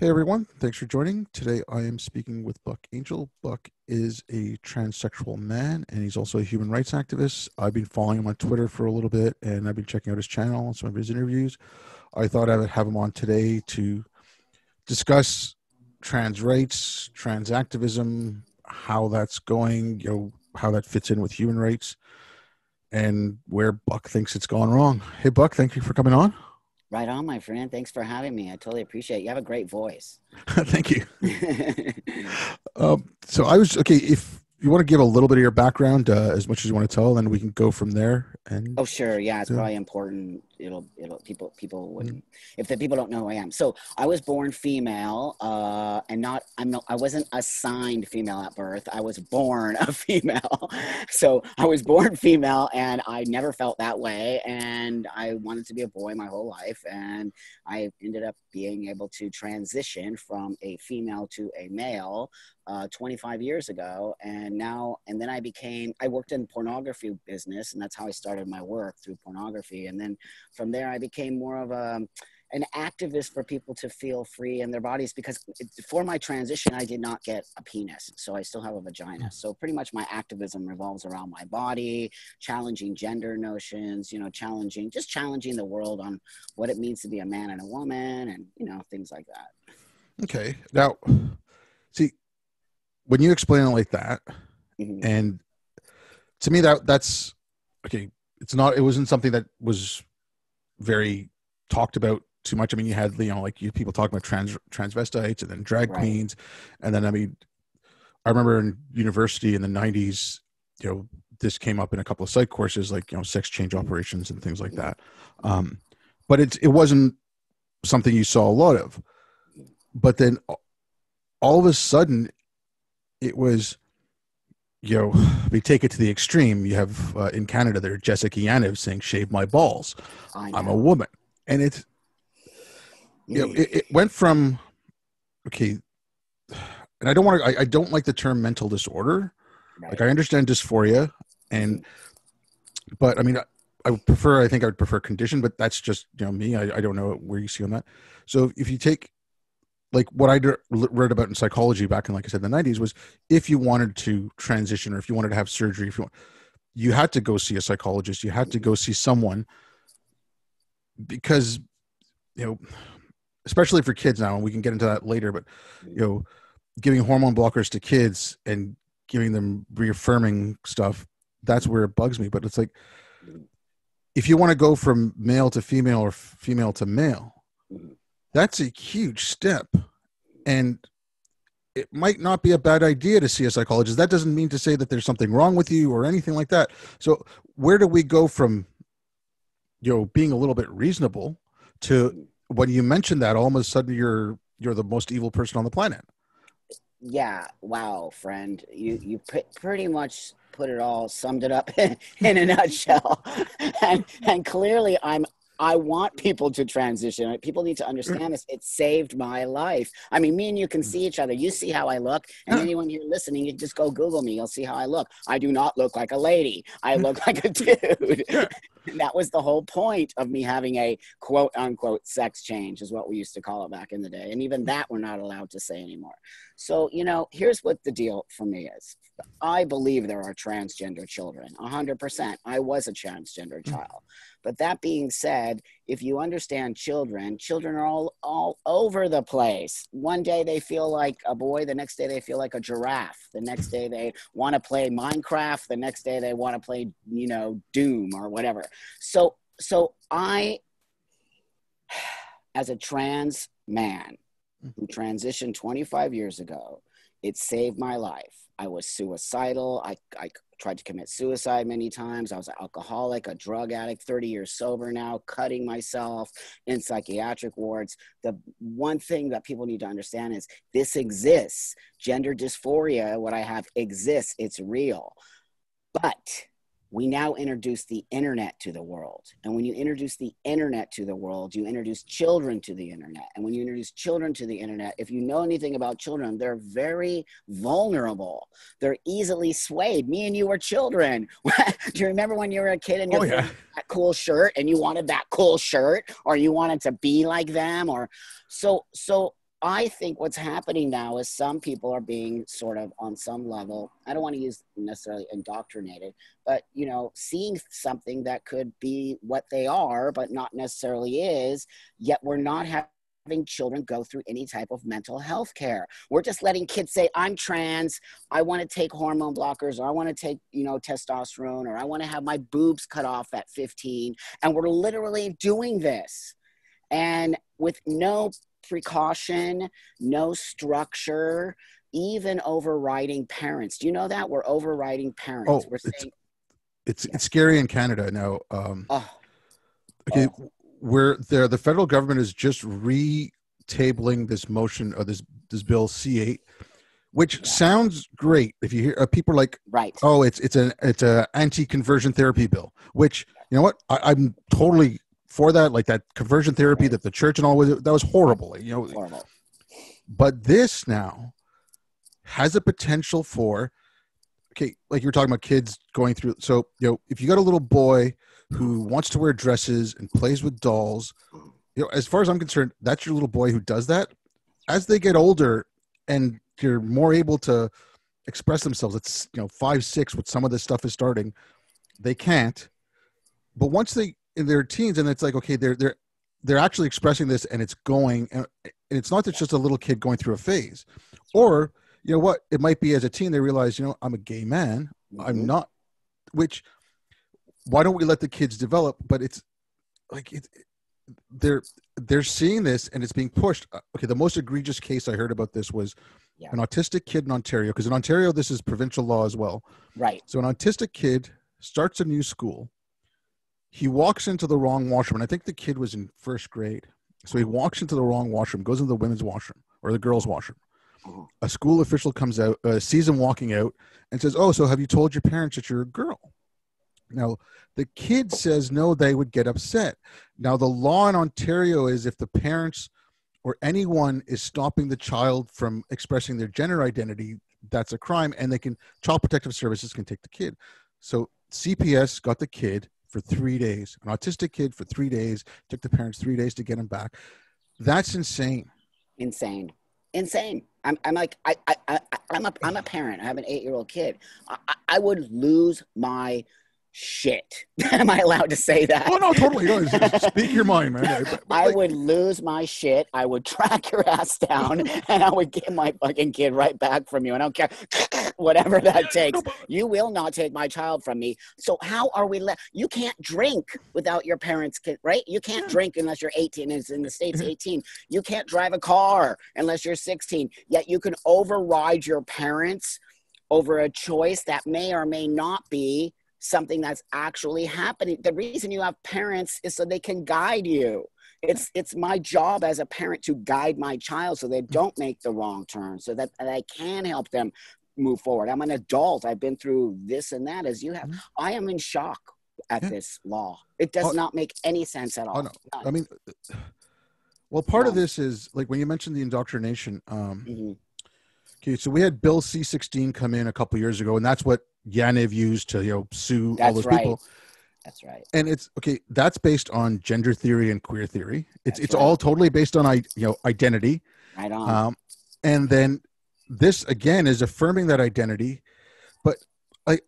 Hey everyone, thanks for joining. Today I am speaking with Buck Angel. Buck is a transsexual man and he's also a human rights activist. I've been following him on Twitter for a little bit and I've been checking out his channel and some of his interviews. I thought I would have him on today to discuss trans rights, trans activism, how that's going, how that fits in with human rights, and where Buck thinks it's gone wrong. Hey Buck, thank you for coming on. Right on, my friend. Thanks for having me. I totally appreciate it. You have a great voice. Thank you. So I was okay. If you want to give a little bit of your background, as much as you want to tell, then we can go from there. And Oh, sure. Yeah, it's uh, probably important. It'll people mm, wouldn't, if the people don't know who I am. So I was born female, and I wasn't assigned female at birth. I was born a female. So I was born female and I never felt that way. And I wanted to be a boy my whole life. And I ended up being able to transition from a female to a male 25 years ago. And then I worked in pornography business, and that's how I started my work, through pornography. And then from there, I became more of an activist for people to feel free in their bodies, because for my transition, I did not get a penis. So I still have a vagina. So pretty much my activism revolves around my body, challenging gender notions, challenging the world on what it means to be a man and a woman, and, things like that. okay. Now, see, when you explain it like that, Mhm. and to me that's okay. It's not. It wasn't something that was very talked about too much. I mean, you had like you people talking about transvestites and then drag Right. queens, and then I remember in university in the '90s, this came up in a couple of psych courses, like sex change operations and things like Mhm. that. But it wasn't something you saw a lot of. But then all of a sudden, it was we take it to the extreme. You have in Canada there Jessica Yaniv saying "shave my balls." I I'm a know. woman, and it's it went from okay. And I don't want to. I don't like the term mental disorder. Like Right. I understand dysphoria, Mhm. and but I mean, I would prefer. I think I would prefer condition, but that's just me. I don't know where you see on that. So if you take like what I read about in psychology back in, like I said, the '90s was if you wanted to transition or if you wanted to have surgery, you had to go see a psychologist, you had to go see someone because you know, especially for kids now, and we can get into that later, but Mhm. you know, giving hormone blockers to kids and giving them reaffirming stuff, that's where it bugs me. But it's like Mhm. if you want to go from male to female or female to male, Mhm. that's a huge step. And it might not be a bad idea to see a psychologist. That doesn't mean to say that there's something wrong with you or anything like that. So where do we go from being a little bit reasonable to Mhm. when you mention that all of a sudden you're the most evil person on the planet? Yeah. Wow, friend. You pretty much put it all, summed it up in a nutshell. And clearly, I want people to transition. People need to understand this. It saved my life. I mean, me and you can see each other. You see how I look, and Yeah. anyone here listening, you just go Google me. You'll see how I look. I do not look like a lady. I look like a dude. Yeah. And that was the whole point of me having a quote unquote sex change, is what we used to call it back in the day. And even that we're not allowed to say anymore. So, here's what the deal for me is. I believe there are transgender children, 100%. I was a transgender child. But that being said, if you understand children are all over the place. One day they feel like a boy, the next day they feel like a giraffe. The next day they want to play Minecraft, the next day they want to play, Doom or whatever. So I, as a trans man who transitioned 25 years ago, it saved my life. I was suicidal. I tried to commit suicide many times. I was an alcoholic, a drug addict, 30 years sober now, cutting myself in psychiatric wards. The one thing that people need to understand is this exists. Gender dysphoria, what I have, exists. It's real. But we now introduce the internet to the world. And when you introduce the internet to the world, you introduce children to the internet. And when you introduce children to the internet, if you know anything about children, they're very vulnerable. They're easily swayed. Me and you were children. Do you remember when you were a kid and your Oh yeah. friend had that cool shirt and you wanted that cool shirt, or you wanted to be like them? Or so I think what's happening now is some people are being sort of on some level, I don't want to use necessarily indoctrinated, but you know, seeing something that could be what they are, but not necessarily is, yet we're not having children go through any type of mental health care. We're just letting kids say, I'm trans, I want to take hormone blockers, or I want to take, you know, testosterone, or I want to have my boobs cut off at 15. And we're literally doing this. And with no precaution, no structure, even overriding parents. Do you know that? We're overriding parents. Oh, We're saying, it's yes. scary in Canada now. Oh, Okay, oh, where the federal government is just retabling this motion of this bill C8, which yeah, sounds great. If you hear people are like, right. oh, it's a anti-conversion therapy bill, which, you know what, I'm totally for that. Like that conversion therapy Right. that the church and all was, that was horrible. You know, Horrible. but this now has a potential for, okay, like you were talking about kids going through. So, you know, if you got a little boy who wants to wear dresses and plays with dolls, you know, as far as I'm concerned, that's your little boy who does that. As they get older and you're more able to express themselves, it's, you know, 5, 6, with some of this stuff is starting, they can't. But once they in their teens, and it's like, okay, they're actually expressing this, and it's going, and it's not that it's just a little kid going through a phase, or you know what, it might be as a teen they realize, you know, I'm a gay man, I'm Mm-hmm. not, which, why don't we let the kids develop? But it's like they're seeing this and it's being pushed. Okay, the most egregious case I heard about this was Yeah. an autistic kid in Ontario, because in Ontario this is provincial law as well. Right. So an autistic kid starts a new school. He walks into the wrong washroom, and I think the kid was in first grade. So he walks into the wrong washroom, goes into the women's washroom or the girls' washroom. Uh-huh. A school official comes out, sees him walking out, and says, "Oh, so have you told your parents that you're a girl?" Now, the kid says no, they would get upset. Now, the law in Ontario is if the parents or anyone is stopping the child from expressing their gender identity, that's a crime, and they can, Child Protective Services can take the kid. So CPS got the kid for 3 days, an autistic kid for 3 days, took the parents 3 days to get him back. That's insane. Insane. Insane. I'm like, I'm a parent. I have an 8-year-old kid. I would lose my shit. Am I allowed to say that? Oh no, totally. No, speak your mind, man. But I like, would lose my shit. I would track your ass down and I would get my fucking kid right back from you. I don't care. Whatever that takes. no, but, You will not take my child from me. So how are we you can't drink without your parents' kid, right? You can't yeah. drink unless you're 18. It's in the States 18. You can't drive a car unless you're 16. Yet you can override your parents over a choice that may or may not be something that's actually happening. The reason you have parents is so they can guide you. It's my job as a parent to guide my child so they don't make the wrong turn, so that I can help them move forward. I'm an adult. I've been through this and that as you have. I am in shock at Yeah. this law. It does Oh, not make any sense at oh all. no. I None. mean, well, part of None. this is like when you mentioned the indoctrination. Mm-hmm. Okay, so we had Bill C-16 come in a couple of years ago, and that's what Yaniv used to, you know, sue all That's those right. people. That's right. And it's okay. That's based on gender theory and queer theory. It's That's it's right. all totally based on identity. Right on. And then this again is affirming that identity. But I,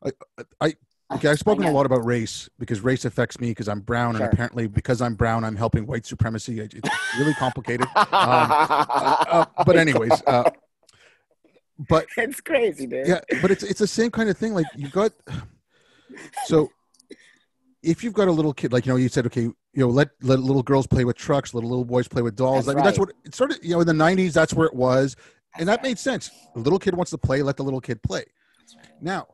I, I okay. I've I spoken a know. lot about race because race affects me because I'm brown, and Sure. apparently because I'm brown, I'm helping white supremacy. It's really complicated. But anyways, but It's crazy, dude. yeah, but it's the same kind of thing. Like you got so if you've got a little kid, like, you know, you said, okay, you know, let little girls play with trucks, let little boys play with dolls. That's I mean, that's right. what it started, you know, in the 90s, that's where it was. And That's that right. made sense. The little kid wants to play, let the little kid play. That's right. Now,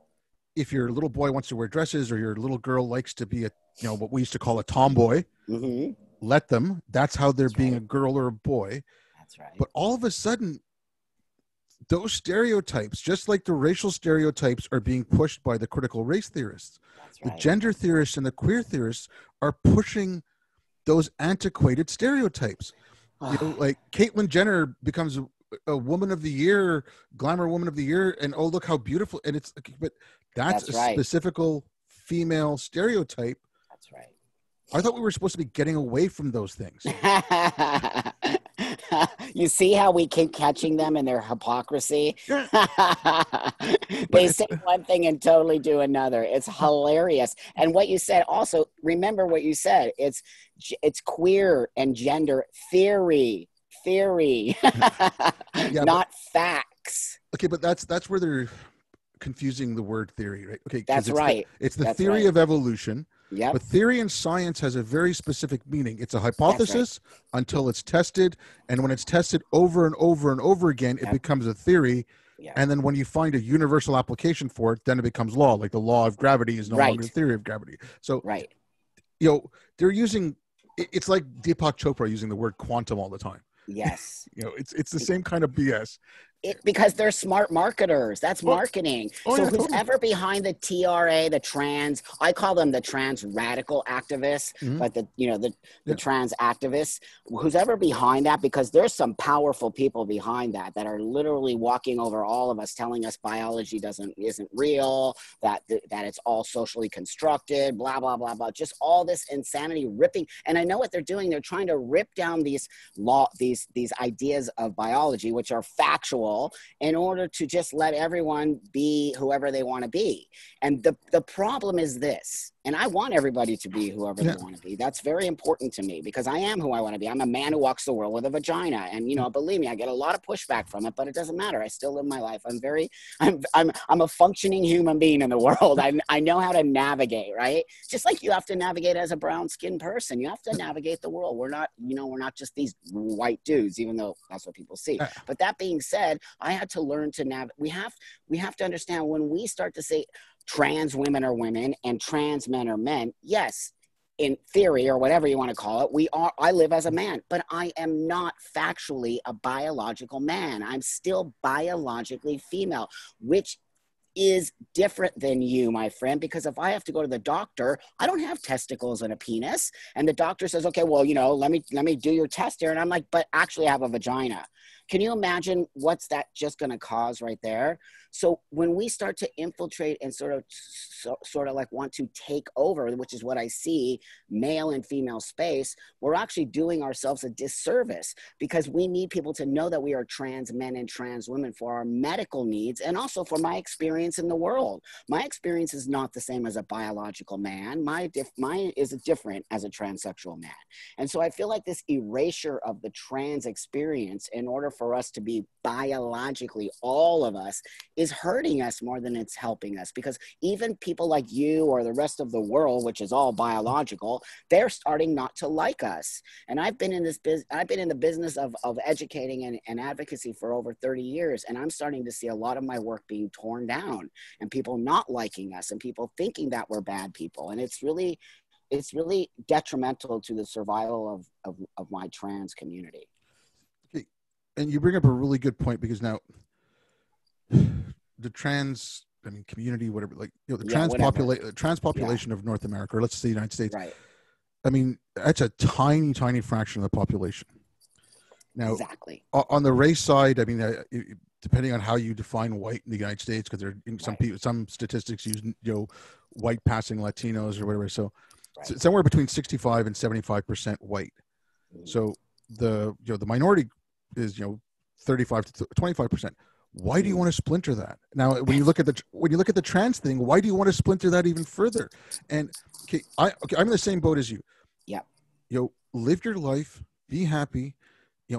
if your little boy wants to wear dresses or your little girl likes to be a, you know, what we used to call a tomboy, Mm-hmm. let them. That's how they're That's being right. a girl or a boy. That's right. But all of a sudden, those stereotypes, just like the racial stereotypes, are being pushed by the critical race theorists. That's The right. gender theorists and the queer theorists are pushing those antiquated stereotypes. You know, like Caitlyn Jenner becomes a woman of the year, glamour woman of the year, and oh, look how beautiful. And it's, but that's That's a right. specific female stereotype. That's right. I thought we were supposed to be getting away from those things. You see how we keep catching them in their hypocrisy? Yeah, but They say one thing and totally do another. It's hilarious. And what you said also, remember what you said. It's queer and gender theory, yeah, but not facts. okay, but that's where they're confusing the word theory, right? Okay, because That's right. it's the That's theory right. of evolution, Yep. but theory in science has a very specific meaning. It's a That's right. hypothesis until it's tested, and when it's tested over and over and over again, it Yep. becomes a theory. Yep. And then when you find a universal application for it, then it becomes law. Like the law of gravity is no longer the Right. theory of gravity. So, Right. they're using. It's like Deepak Chopra using the word quantum all the time. Yes. It's the same kind of BS. Because they're smart marketers. That's Oh, marketing. oh So yeah, who's totally. ever behind the TRA, the trans, I call them the trans radical activists, Mhm. but the Yeah. trans activists, who's ever behind that, because there's some powerful people behind that are literally walking over all of us, telling us biology isn't real, that it's all socially constructed, blah blah blah blah, just all this insanity ripping. And I know what they're doing. They're trying to rip down these ideas of biology, which are factual, in order to just let everyone be whoever they want to be. And the problem is this, and I want everybody to be whoever Yeah. they want to be. That's very important to me, because I am who I want to be. I'm a man who walks the world with a vagina. And, believe me, I get a lot of pushback from it, but it doesn't matter. I still live my life. I'm a functioning human being in the world. I know how to navigate, right? Just like you have to navigate as a brown skinned person. You have to navigate the world. We're not just these white dudes, even though that's what people see. But that being said, I had to learn to navigate. We have to understand, when we start to say trans women are women and trans men are men, yes, in theory, or whatever you want to call it, I live as a man, but I am not factually a biological man. I'm still biologically female, which is different than you, my friend, because if I have to go to the doctor, I don't have testicles and a penis, and the doctor says, okay, well, let me do your test here, and I'm like, but actually I have a vagina. Can you imagine what's that just going to cause right there? So when we start to infiltrate and sort of like want to take over, which is what I see, male and female space, we're actually doing ourselves a disservice, because we need people to know that we are trans men and trans women for our medical needs, and also for my experience in the world. My experience is not the same as a biological man. Mine is different as a transsexual man. And so I feel like this erasure of the trans experience, in order for us to be biologically, all of us, is hurting us more than it's helping us, because even people like you or the rest of the world, which is all biological, they're starting not to like us. And I've been in the business of educating and advocacy for over 30 years, and I'm starting to see a lot of my work being torn down, and people not liking us, and people thinking that we're bad people. And it's really detrimental to the survival of my trans community. Okay. And you bring up a really good point, because now the trans, community, whatever, like, the trans population of North America, or let's say the United States, right? That's a tiny, tiny fraction of the population. Now, exactly. On the race side, depending on how you define white in the United States, because there some people, some statistics use white passing Latinos or whatever. So, somewhere between 65 and 75% white. Mm-hmm. So the minority is 35 to 25%. Why do you want to splinter that? Now, when you look at the trans thing, why do you want to splinter that even further? And I'm in the same boat as you. Yeah. Live your life, be happy.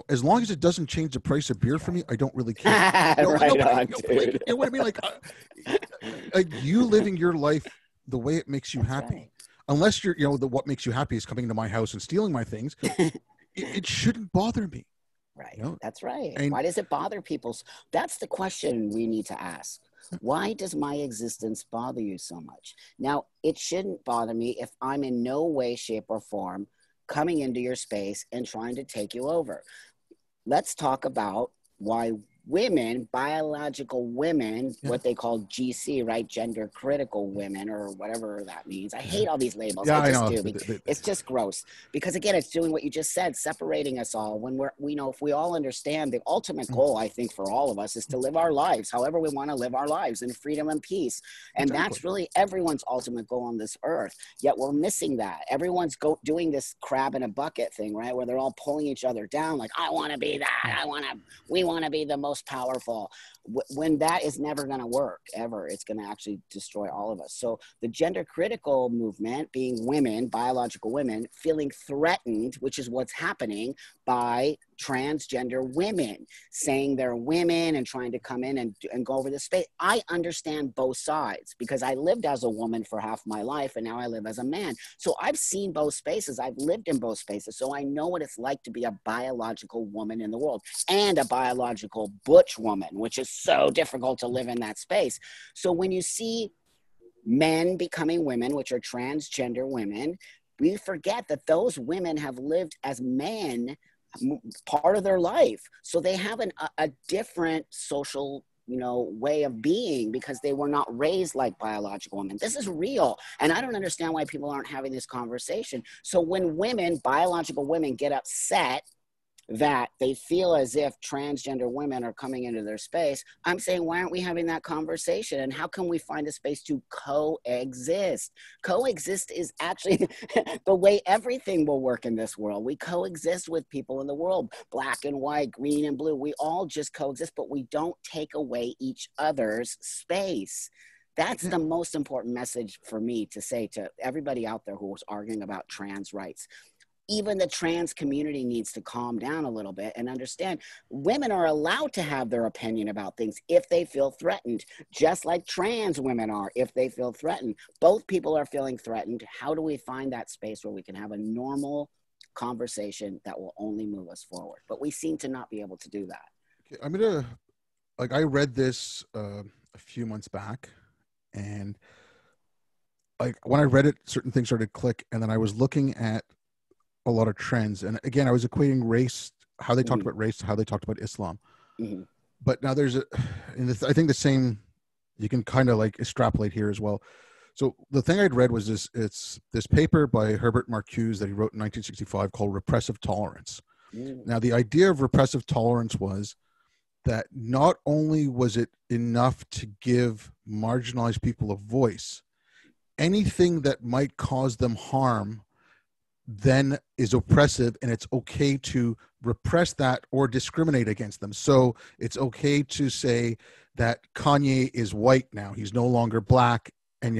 As long as it doesn't change the price of beer for me, I don't really care. What I mean? Like you living your life the way it makes you happy. Right. Unless you're, what makes you happy is coming to my house and stealing my things. it shouldn't bother me. Right. That's right. And why does it bother people? That's the question we need to ask. Why does my existence bother you so much? Now, it shouldn't bother me if I'm in no way, shape, or form coming into your space and trying to take you over. Let's talk about why women, biological women, Yeah. what they call GC, right? Gender critical women, or whatever that means. I hate all these labels. Yeah, I I just know. do. It's just gross because, again, it's doing what you just said, separating us all. When we know, if we all understand the ultimate goal, I think for all of us is to live our lives however we want to live our lives, in freedom and peace. And Exactly. that's really everyone's ultimate goal on this earth. Yet we're missing that. Everyone's doing this crab in a bucket thing, right? Where they're all pulling each other down. Like, I want to be that. We want to be the most powerful. When that is never going to work ever, it's going to actually destroy all of us. So the gender critical movement, being women, biological women, feeling threatened, which is what's happening, by transgender women saying they're women and trying to come in and go over the space. I understand both sides because I lived as a woman for half my life and now I live as a man. So I've seen both spaces. I've lived in both spaces. So I know what it's like to be a biological woman in the world and a biological butch woman, which is so difficult to live in that space. So when you see men becoming women, which are transgender women, we forget that those women have lived as men part of their life. So they have a different social, way of being because they were not raised like biological women. This is real. And I don't understand why people aren't having this conversation. So when women, biological women, get upset that they feel as if transgender women are coming into their space, I'm saying, why aren't we having that conversation? And how can we find a space to coexist? Coexist is actually the way everything will work in this world. We coexist with people in the world, black and white, green and blue. We all just coexist, but we don't take away each other's space. That's the most important message for me to say to everybody out there who was arguing about trans rights. Even the trans community needs to calm down a little bit and understand women are allowed to have their opinion about things if they feel threatened, just like trans women are if they feel threatened. Both people are feeling threatened. How do we find that space where we can have a normal conversation that will only move us forward? But we seem to not be able to do that. Okay, I'm gonna I read this a few months back, and like when I read it, certain things started to click, and then I was looking at a lot of trends, and again, I was equating race, how they talked about race, to how they talked about Islam. But now there's I think the same, you can kind of like extrapolate here as well. So the thing I'd read was this paper by Herbert Marcuse that he wrote in 1965 called Repressive Tolerance. Now, the idea of repressive tolerance was that not only was it enough to give marginalized people a voice, anything that might cause them harm then is oppressive, and it's okay to repress that or discriminate against them. So it's okay to say that Kanye is white now; he's no longer black, and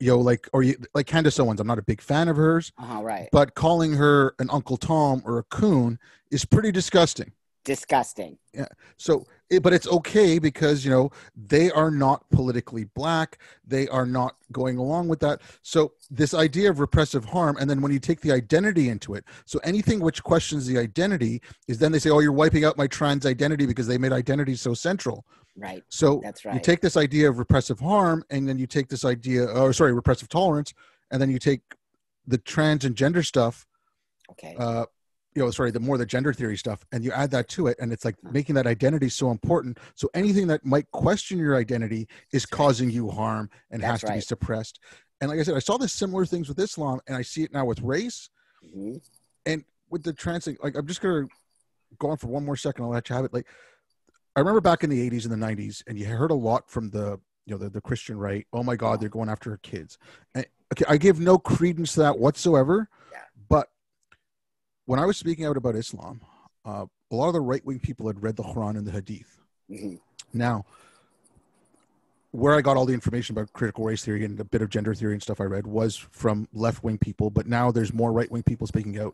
like Candace Owens. I'm not a big fan of hers, Right? But calling her an Uncle Tom or a coon is pretty disgusting. Disgusting. Yeah. So, but it's okay because, they are not politically black. They are not going along with that. So this idea of repressive harm, and then when you take the identity into it, so anything which questions the identity is then they say, oh, you're wiping out my trans identity because they made identity so central. Right. So that's right. You take this idea of repressive harm, and then you take this idea, repressive tolerance, and then you take the trans and gender stuff. Okay. The gender theory stuff, and you add that to it, and it's like making that identity so important. So anything that might question your identity is causing you harm and has to be suppressed. And like I said, I saw this similar things with Islam, and I see it now with race and with the trans thing. Like, I'm just going to go on for one more second. I'll let you have it. Like, I remember back in the 80s and the 90s, and you heard a lot from the Christian right. Oh my God, they're going after her kids. And, okay, I give no credence to that whatsoever. Yeah. But when I was speaking out about Islam, a lot of the right-wing people had read the Quran and the Hadith. Now, where I got all the information about critical race theory and a bit of gender theory and stuff I read was from left-wing people, but now there's more right-wing people speaking out,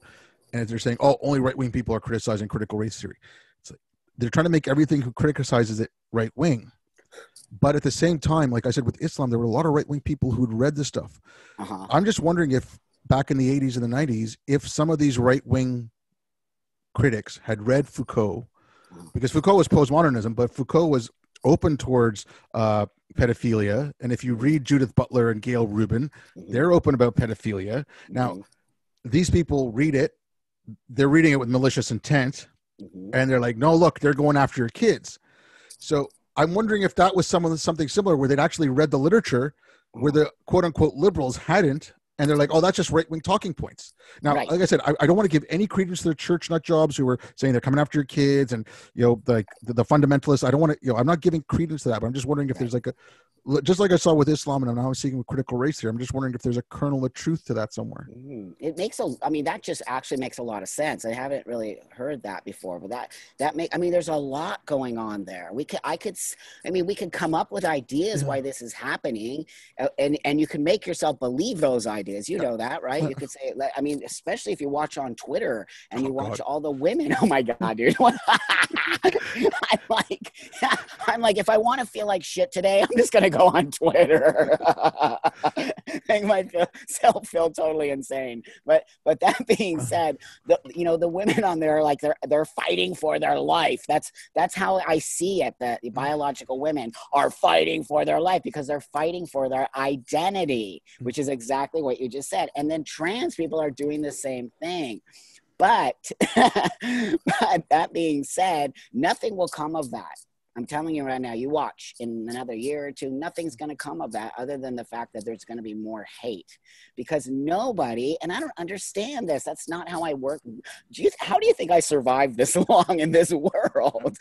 and they're saying, oh, only right-wing people are criticizing critical race theory. It's like they're trying to make everything who criticizes it right-wing. But at the same time, like I said, with Islam, there were a lot of right-wing people who'd read the stuff. I'm just wondering if back in the 80s and the 90s, if some of these right-wing critics had read Foucault, because Foucault was postmodernism, but Foucault was open towards pedophilia. And if you read Judith Butler and Gail Rubin, they're open about pedophilia. Now, these people read it, they're reading it with malicious intent, and they're like, no, look, they're going after your kids. So I'm wondering if that was something similar where they'd actually read the literature where the quote unquote liberals hadn't. And they're like, oh, that's just right-wing talking points. Now, Right. like I said, I don't want to give any credence to the church nut jobs who are saying they're coming after your kids and, like the fundamentalists. I don't want to, I'm not giving credence to that, but I'm just wondering if there's like just like I saw with Islam, and now I'm seeing with critical race here, I'm just wondering if there's a kernel of truth to that somewhere. It makes that just actually makes a lot of sense. I haven't really heard that before, but there's a lot going on there. We could come up with ideas why this is happening, and you can make yourself believe those ideas. You know that, right? You could say, especially if you watch on Twitter and you watch all the women. Oh my God, dude. I'm like, if I want to feel like shit today, I'm just going to go on Twitter. Make myself feel totally insane. But that being said, the women on there are like, they're fighting for their life. That's how I see it. The biological women are fighting for their life because they're fighting for their identity, which is exactly what you just said. And then trans people are doing the same thing. But that being said, nothing will come of that. I'm telling you right now, you watch in another year or two, nothing's going to come of that other than the fact that there's going to be more hate because nobody, and I don't understand this. That's not how I work. How do you think I survived this long in this world?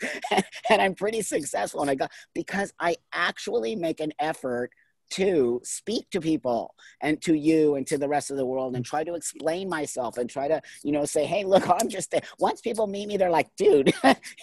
And I'm pretty successful. And because I actually make an effort to speak to people and to you and to the rest of the world and try to explain myself and try to, say, hey, look, once people meet me, they're like, dude,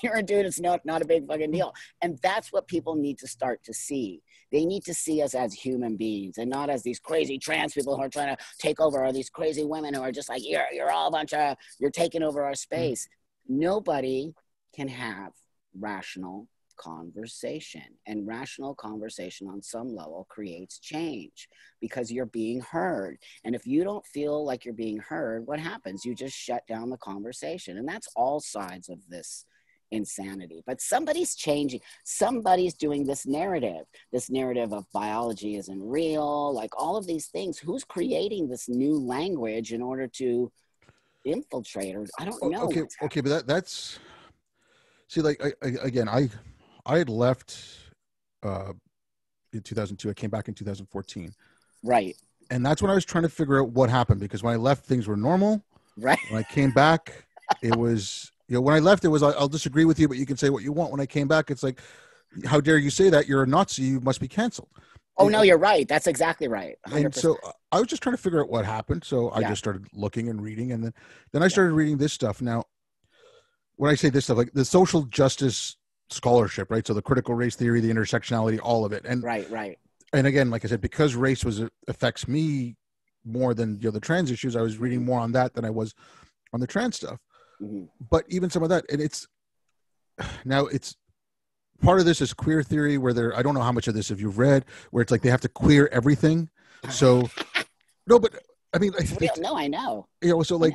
you're a dude. It's not a big fucking deal. And that's what people need to start to see. They need to see us as human beings and not as these crazy trans people who are trying to take over, or these crazy women who are just like, you're all a bunch of, you're taking over our space. Nobody can have rational conversation, and rational conversation on some level creates change because you're being heard. And if you don't feel like you're being heard, what happens? You just shut down the conversation. And that's all sides of this insanity. But somebody's changing, somebody's doing this narrative of biology isn't real, like all of these things. Who's creating this new language in order to infiltrate? Or I don't know. Okay, but that's see, like I had left in 2002. I came back in 2014. Right. And that's when I was trying to figure out what happened, because when I left, things were normal. Right. When I came back, it was, when I left, it was, I'll disagree with you, but you can say what you want. When I came back, it's like, how dare you say that? You're a Nazi. You must be canceled. Oh, no, you're right. That's exactly right. 100%. And so I was just trying to figure out what happened. So I just started looking and reading. And then I started reading this stuff. Now, when I say this stuff, like the social justice scholarship, right? So the critical race theory, the intersectionality, all of it. And right. And again, like I said, because race affects me more than the trans issues, I was reading more on that than I was on the trans stuff. Mm-hmm. But even some of that, and it's part of this is queer theory, where I don't know how much of this have you read, where it's like they have to queer everything. So no, but I mean, no, I know. So like,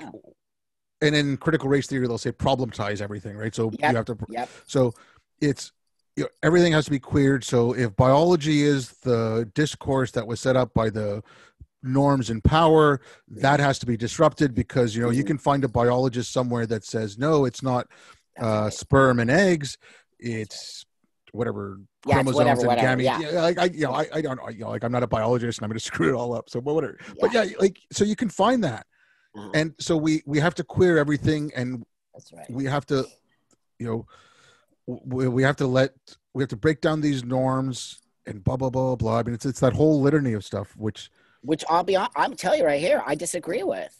and in critical race theory, they'll say problematize everything, right? So you have to. So it's. Everything has to be queered. So if biology is the discourse that was set up by the norms in power, that has to be disrupted, because you can find a biologist somewhere that says no, it's not sperm and eggs, it's whatever chromosomes and gametes. Yeah. I don't I'm not a biologist and I'm going to screw it all up. So but whatever. Yeah. But so you can find that, and so we have to queer everything, and that's right. We have to we have to break down these norms and blah blah blah blah. I mean, it's that whole litany of stuff, which I'm telling you right here, I disagree with.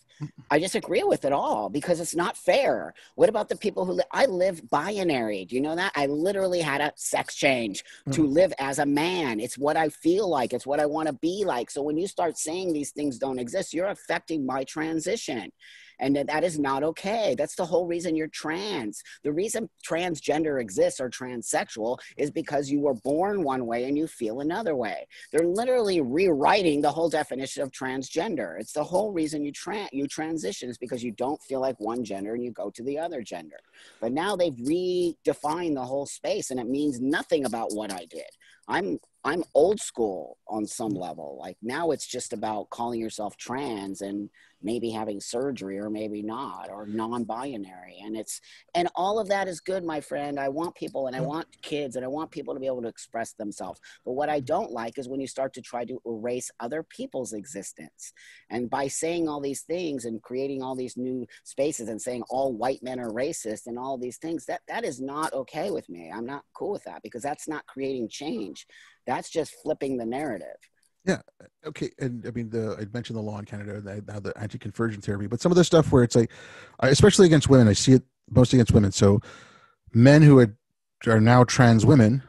I disagree with it all, because it's not fair. What about the people who I live binary? Do you know that? I literally had a sex change to live as a man. It's what I feel like. It's what I want to be like. So when you start saying these things don't exist, you're affecting my transition. And that is not okay. That's the whole reason you're trans. The reason transgender exists, or transsexual, is because you were born one way and you feel another way. They're literally rewriting the whole definition of transgender. It's the whole reason you transition, is because you don't feel like one gender and you go to the other gender. But now they've redefined the whole space, and it means nothing about what I did. I'm old school on some level. Like now it's just about calling yourself trans and maybe having surgery or maybe not, or non-binary. And all of that is good, my friend. I want people, and I want kids, and I want people to be able to express themselves. But what I don't like is when you start to try to erase other people's existence. And by saying all these things and creating all these new spaces and saying all white men are racist and all these things, that is not okay with me. I'm not cool with that, because that's not creating change. That's just flipping the narrative. Yeah. Okay. And I mean, I mentioned the law in Canada, now the anti-conversion therapy, but some of the stuff where it's like, especially against women, I see it mostly against women. So men who are now trans women,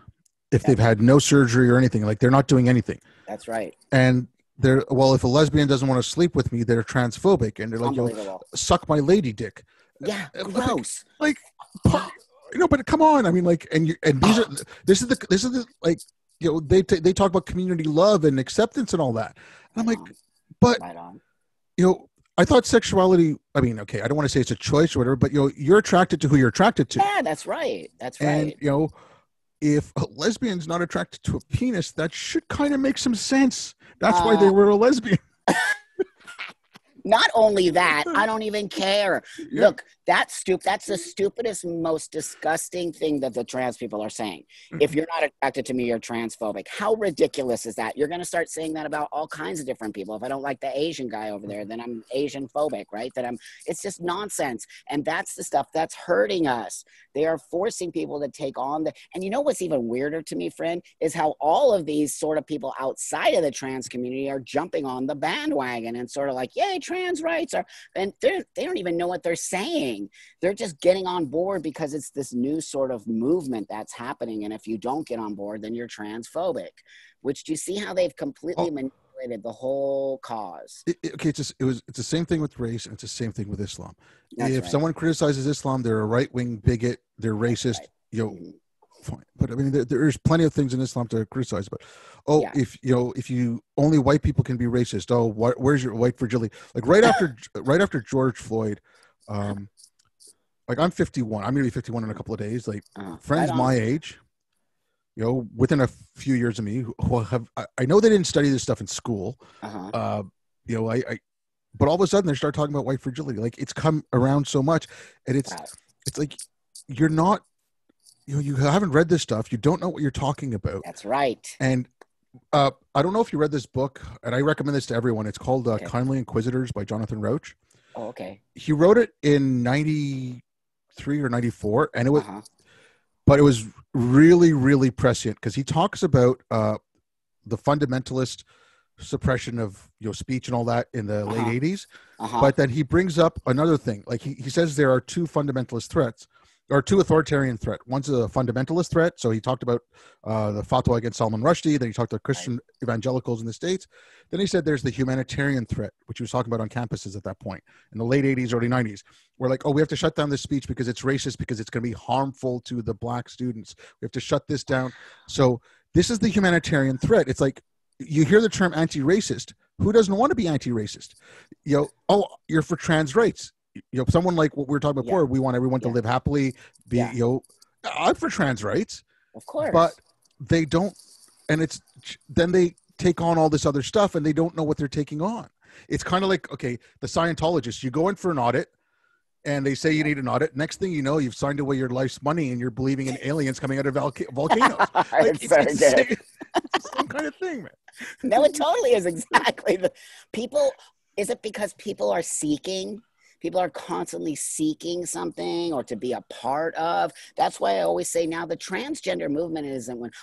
if they've had no surgery or anything, like they're not doing anything. That's right. And if a lesbian doesn't want to sleep with me, they're transphobic, and they're like, suck my lady dick. Yeah. Gross. Like but come on. I mean, like, this is the like, they talk about community love and acceptance and all that. And I'm like, but I thought sexuality, I mean, okay, I don't want to say it's a choice or whatever, but you're attracted to who you're attracted to. Yeah, that's right. That's right. And if a lesbian's not attracted to a penis, that should kind of make some sense. That's why they were a lesbian. Not only that, I don't even care. Yeah. Look, that's the stupidest, most disgusting thing that the trans people are saying. If you're not attracted to me, you're transphobic. How ridiculous is that? You're going to start saying that about all kinds of different people. If I don't like the Asian guy over there, then I'm Asian phobic, right? It's just nonsense. And that's the stuff that's hurting us. They are forcing people to take on and you know what's even weirder to me, friend, is how all of these sort of people outside of the trans community are jumping on the bandwagon and sort of like, yay, trans rights and they don't even know what they're saying. They're just getting on board because it's this new sort of movement that's happening. And if you don't get on board, then you're transphobic, which do you see how they've completely manipulated the whole cause? It's the same thing with race, and it's the same thing with Islam. If someone criticizes Islam, they're a right-wing bigot, they're racist, fine. But I mean, there's plenty of things in Islam to criticize. But if you only white people can be racist, where's your white fragility? Like right after George Floyd, like I'm 51. I'm gonna be 51 in a couple of days. Like friends my age, within a few years of me, who have I know they didn't study this stuff in school. But all of a sudden they start talking about white fragility. Like it's come around so much, and it's like you're not. You haven't read this stuff. You don't know what you're talking about. That's right. And I don't know if you read this book, and I recommend this to everyone. It's called Kindly Inquisitors by Jonathan Rauch. Oh, okay. He wrote it in 93 or 94, and it was, but it was really, really prescient because he talks about the fundamentalist suppression of speech and all that in the late 80s. But then he brings up another thing. Like he says there are two fundamentalist threats. Or two authoritarian threat. One's a fundamentalist threat. So he talked about the fatwa against Salman Rushdie. Then he talked about Christian evangelicals in the States. Then he said there's the humanitarian threat, which he was talking about on campuses at that point in the late 80s, early 90s. We're like, we have to shut down this speech because it's racist, because it's going to be harmful to the black students. We have to shut this down. So this is the humanitarian threat. It's like you hear the term anti-racist. Who doesn't want to be anti-racist? You're for trans rights. Someone like what we were talking about before, we want everyone to live happily. I'm for trans rights, of course, but they don't, and then they take on all this other stuff, and they don't know what they're taking on. It's kind of like the Scientologists. You go in for an audit, and they say you need an audit. Next thing you know, you've signed away your life's money, and you're believing in aliens coming out of volcanoes. It's the same kind of thing, man. No, it totally is exactly the people. Is it because people are seeking? People are constantly seeking something or to be a part of. That's why I always say now the transgender movement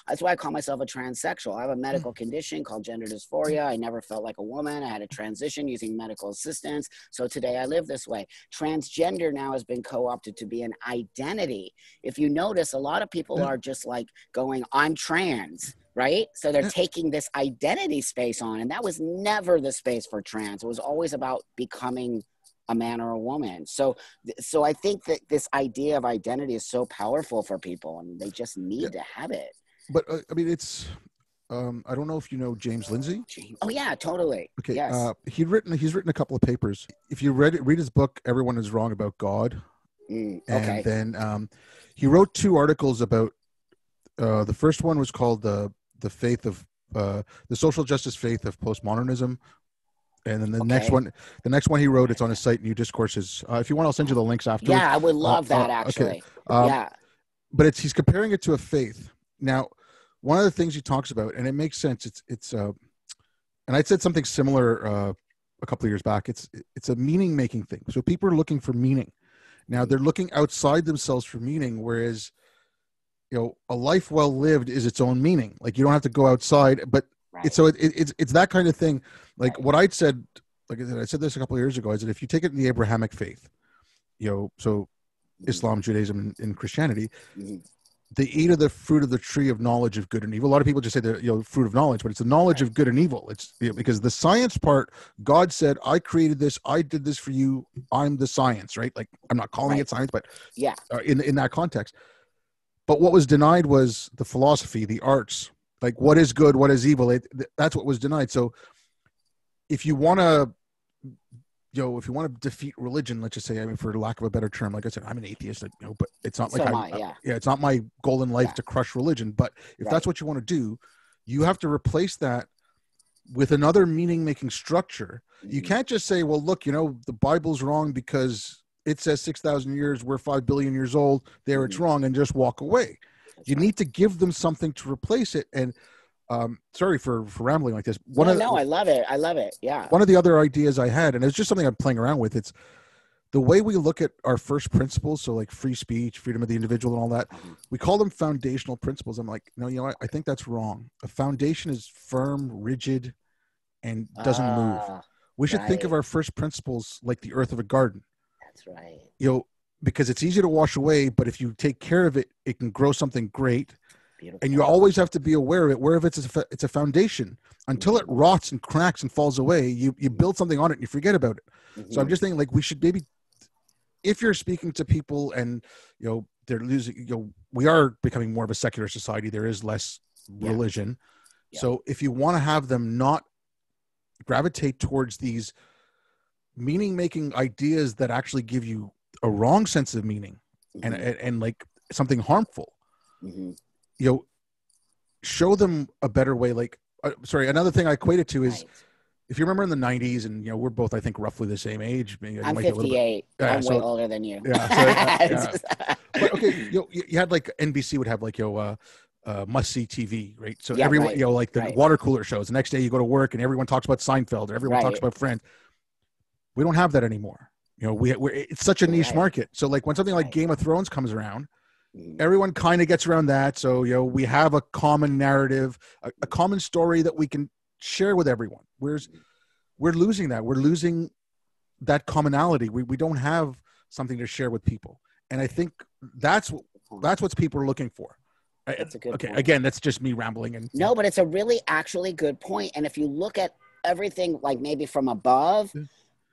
that's why I call myself a transsexual. I have a medical condition called gender dysphoria. I never felt like a woman. I had to transition using medical assistance. So today I live this way. Transgender now has been co-opted to be an identity. If you notice, a lot of people are just like going, I'm trans. Right? So they're taking this identity space on, and that was never the space for trans. It was always about becoming a man or a woman. So I think that this idea of identity is so powerful for people, and they just need to have it. But I mean, it's I don't know if you know James Lindsay. Oh yeah, totally. Okay. Yes. He's written a couple of papers. If you read his book, Everyone is Wrong About God. Okay. And then he wrote two articles about the first one was called the faith of the social justice faith of postmodernism. And then Okay. the next one he wrote, it's on his site, New Discourses. If you want, I'll send you the links afterwards. Yeah, I would love that Okay. actually. Um, Yeah. but he's comparing it to a faith. Now, one of the things he talks about, and it makes sense. And I said something similar a couple of years back. It's a meaning making thing. So people are looking for meaning. Now they're looking outside themselves for meaning, whereas a life well lived is its own meaning. Like you don't have to go outside, but Right. it's that kind of thing. Like Right. what I'd said, like I said this a couple of years ago, is that if you take it in the Abrahamic faith, so Islam, Judaism, and Christianity, Mm-hmm. they eat of the fruit of the tree of knowledge of good and evil. A lot of people just say the fruit of knowledge, but it's the knowledge Right. of good and evil. It's because the science part, God said, I created this, I did this for you, I'm the science, right? Like I'm not calling Right. it science, but Yeah. in that context. But what was denied was the philosophy, the arts, like what is good, what is evil. That's what was denied. So if you want to if you want to defeat religion, let's just say, I mean, for lack of a better term, like I said, I'm an atheist, but it's not So like am I. Yeah. yeah, it's not my goal in life Yeah. to crush religion. But if that's Right. what you want to do, you have to replace that with another meaning making structure. You Mm-hmm. can't just say, well, look, the Bible's wrong because it says 6,000 years, we're 5 billion years old. There it's Mm-hmm. wrong, and just walk away. That's You right. need to give them something to replace it. And sorry for rambling like this. No, I love it. I love it. Yeah. One of the other ideas I had, and it's just something I'm playing around with, it's the way we look at our first principles, so like free speech, freedom of the individual, and all that, Mm-hmm. we call them foundational principles. I'm like, no, I think that's wrong. A foundation is firm, rigid, and doesn't move. Ah, We should think of right. our first principles like the earth of a garden, That's right. you know, because it's easy to wash away, but if you take care of it, it can grow something great. And you Beautiful. always have to be aware of it. Wherever it's a foundation, until it Mm-hmm. rots and cracks and falls away, you build something on it and you forget about it. So I'm Mm-hmm. just thinking, like, we should maybe, if you're speaking to people and they're losing, we are becoming more of a secular society. There is less Yeah. religion. Yeah. So if you want to have them not gravitate towards these meaning making ideas that actually give you a wrong sense of meaning Mm-hmm. and like something harmful, Mm-hmm. show them a better way. Like, sorry, another thing I equate it to is, Right. if you remember in the 90s, and we're both, I think, roughly the same age. Maybe you I'm might be a little bit. 58. Yeah, I'm way older than you. yeah. So yeah. But okay, you had like NBC would have like must see TV, right? So Yeah, everyone, right. like the Right. water cooler shows. The next day you go to work and everyone talks about Seinfeld or everyone talks Right. about Friends. We don't have that anymore. It's such a niche Right. market. So like when something like Right. Game of Thrones comes around, Mm-hmm. everyone kind of gets around that. So we have a common narrative, a common story that we can share with everyone. Whereas we're losing that. We're losing that commonality. We don't have something to share with people, and I think that's what people are looking for. That's a good Okay, point. again, that's just me rambling. And No, but it's a really actually good point. And if you look at everything like maybe from above,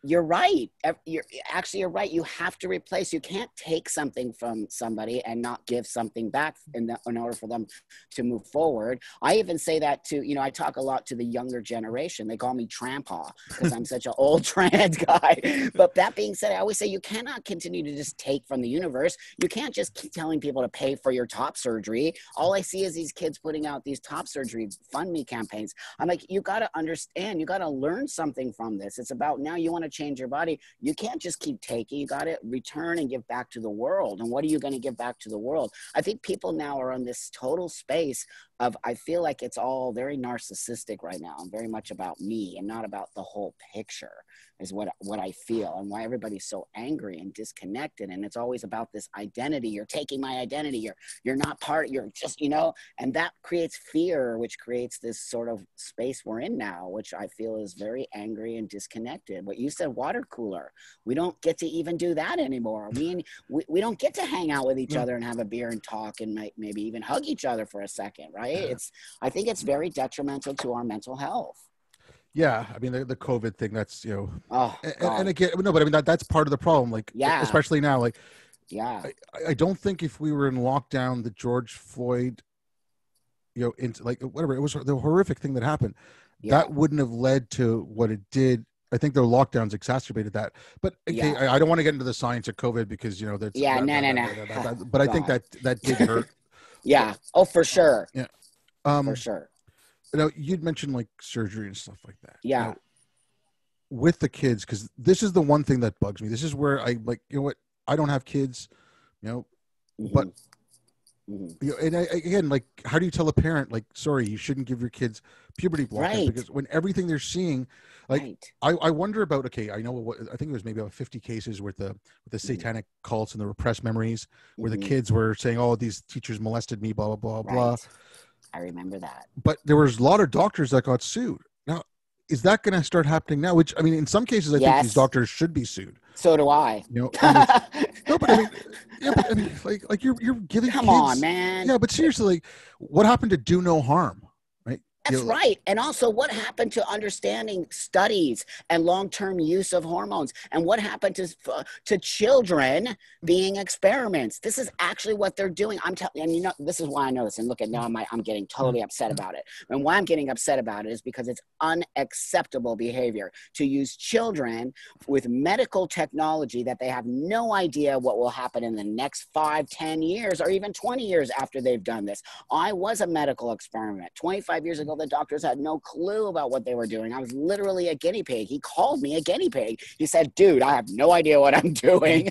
you're right. You're right. You have to replace. You can't take something from somebody and not give something back in order for them to move forward. I even say that to, I talk a lot to the younger generation. They call me Trampa because I'm such an old trans guy. But that being said, I always say you cannot continue to just take from the universe. You can't just keep telling people to pay for your top surgery. All I see is these kids putting out these top surgery fund me campaigns. I'm like, you got to understand, you got to learn something from this. It's about now you want to change your body. You can't just keep taking. You got to return and give back to the world. And what are you going to give back to the world? I think people now are on this total space of, I feel like it's all very narcissistic right now and very much about me and not about the whole picture is what I feel, and why everybody's so angry and disconnected. And it's always about this identity. You're taking my identity. You're not part, you're just, and that creates fear, which creates this sort of space we're in now, which I feel is very angry and disconnected. What you said, water cooler, we don't get to even do that anymore. We don't get to hang out with each other and have a beer and talk and maybe even hug each other for a second, right? I think it's very detrimental to our mental health. Yeah, I mean the COVID thing. That's Oh, and again, no, but I mean that's part of the problem. Like, yeah, especially now, like, yeah, I don't think if we were in lockdown, the George Floyd, into like whatever it was, the horrific thing that happened, that wouldn't have led to what it did. I think the lockdowns exacerbated that. But okay, I don't want to get into the science of COVID because that's no. But I think that did hurt. Yeah. Oh, for sure. Yeah. For sure. You'd mentioned like surgery and stuff like that. Yeah. with the kids, because this is the one thing that bugs me. This is where I like, you know what, I don't have kids, you know, but you know, and again, like, how do you tell a parent, like, sorry, you shouldn't give your kids puberty blockers? Right. Because when everything they're seeing, like, Right. I wonder about, okay, I know what, I think it was maybe about 50 cases with the satanic cults and the repressed memories, where the kids were saying, oh, these teachers molested me, blah blah blah blah. Right. I remember that. But there was a lot of doctors that got sued. Now, is that going to start happening now? Which, I mean, in some cases, I think these Yes. doctors should be sued. So do I. You know, I mean, no, but I mean, yeah, but I mean, like you're giving Come kids, on, man. yeah, but seriously, like, what happened to do no harm, right? That's You know, right. And also, what happened to understanding studies and long-term use of hormones? And what happened to children being experiments? This is actually what they're doing. I'm telling, and you know, this is why I know this. And look at now, I'm getting totally upset about it. And why I'm getting upset about it is because it's unacceptable behavior to use children with medical technology that they have no idea what will happen in the next 5, 10 years, or even 20 years after they've done this. I was a medical experiment 25 years ago. The doctors had no clue about what they were doing. I was literally a guinea pig. He called me a guinea pig. He said, dude, I have no idea what I'm doing,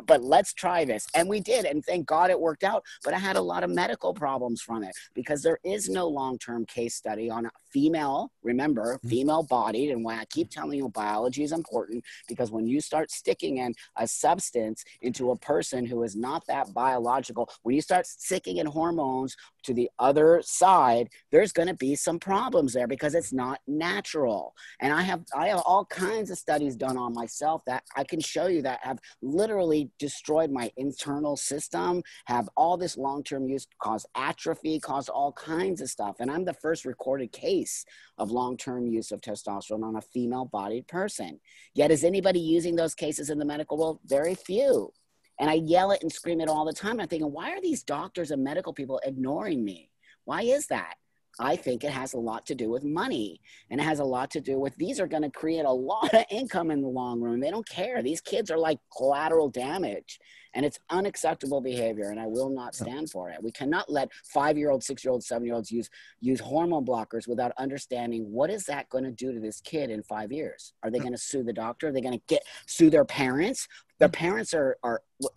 but let's try this. And we did. And thank God it worked out. But I had a lot of medical problems from it because there is no long-term case study on a female, remember, female bodied. And why I keep telling you biology is important, because when you start sticking in a substance into a person who is not that biological, when you start sticking in hormones to the other side, there's going to be some problems there because it's not natural. And I have all kinds of studies done on myself that I can show you that have literally destroyed my internal system, have all this long-term use, cause atrophy, cause all kinds of stuff. And I'm the first recorded case of long-term use of testosterone on a female-bodied person. Yet is anybody using those cases in the medical world? Very few. And I yell it and scream it all the time. I'm thinking, why are these doctors and medical people ignoring me? Why is that? I think it has a lot to do with money, and it has a lot to do with, these are going to create a lot of income in the long run. They don't care. These kids are like collateral damage, and it's unacceptable behavior, and I will not stand for it. We cannot let 5-year-olds, 6-year-olds, 7-year-olds use hormone blockers without understanding what is that going to do to this kid in 5 years. Are they going to sue the doctor? Are they going to sue their parents? Their parents are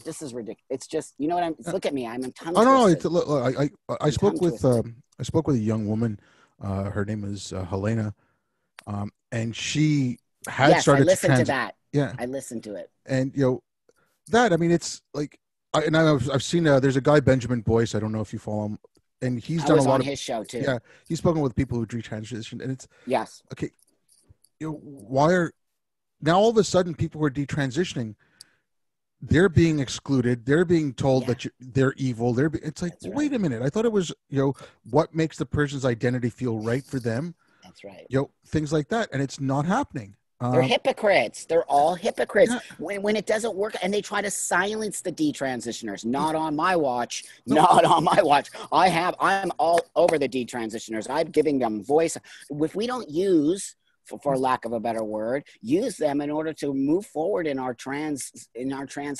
this is ridiculous. It's just, you know what look at me. I'm a tongue twisted. No, it's, look, I spoke with a young woman. Her name is Helena, and she had started. I listened to that. Yeah, I listened to it. And you know that, I mean, it's like, I've seen there's a guy, Benjamin Boyce. I don't know if you follow him, and he's done a lot on of his show too. Yeah, he's spoken with people who detransition, and it's okay. You know, why are now all of a sudden people who are detransitioning, they're being excluded. They're being told that they're evil. It's like, wait a minute. I thought it was, you know, what makes the person's identity feel right for them. That's right. You know, things like that. And it's not happening. They're hypocrites. They're all hypocrites. When it doesn't work, and they try to silence the detransitioners. Not on my watch. Not on my watch. I'm all over the detransitioners. I'm giving them voice. If we don't use, for lack of a better word, use them in order to move forward in our trans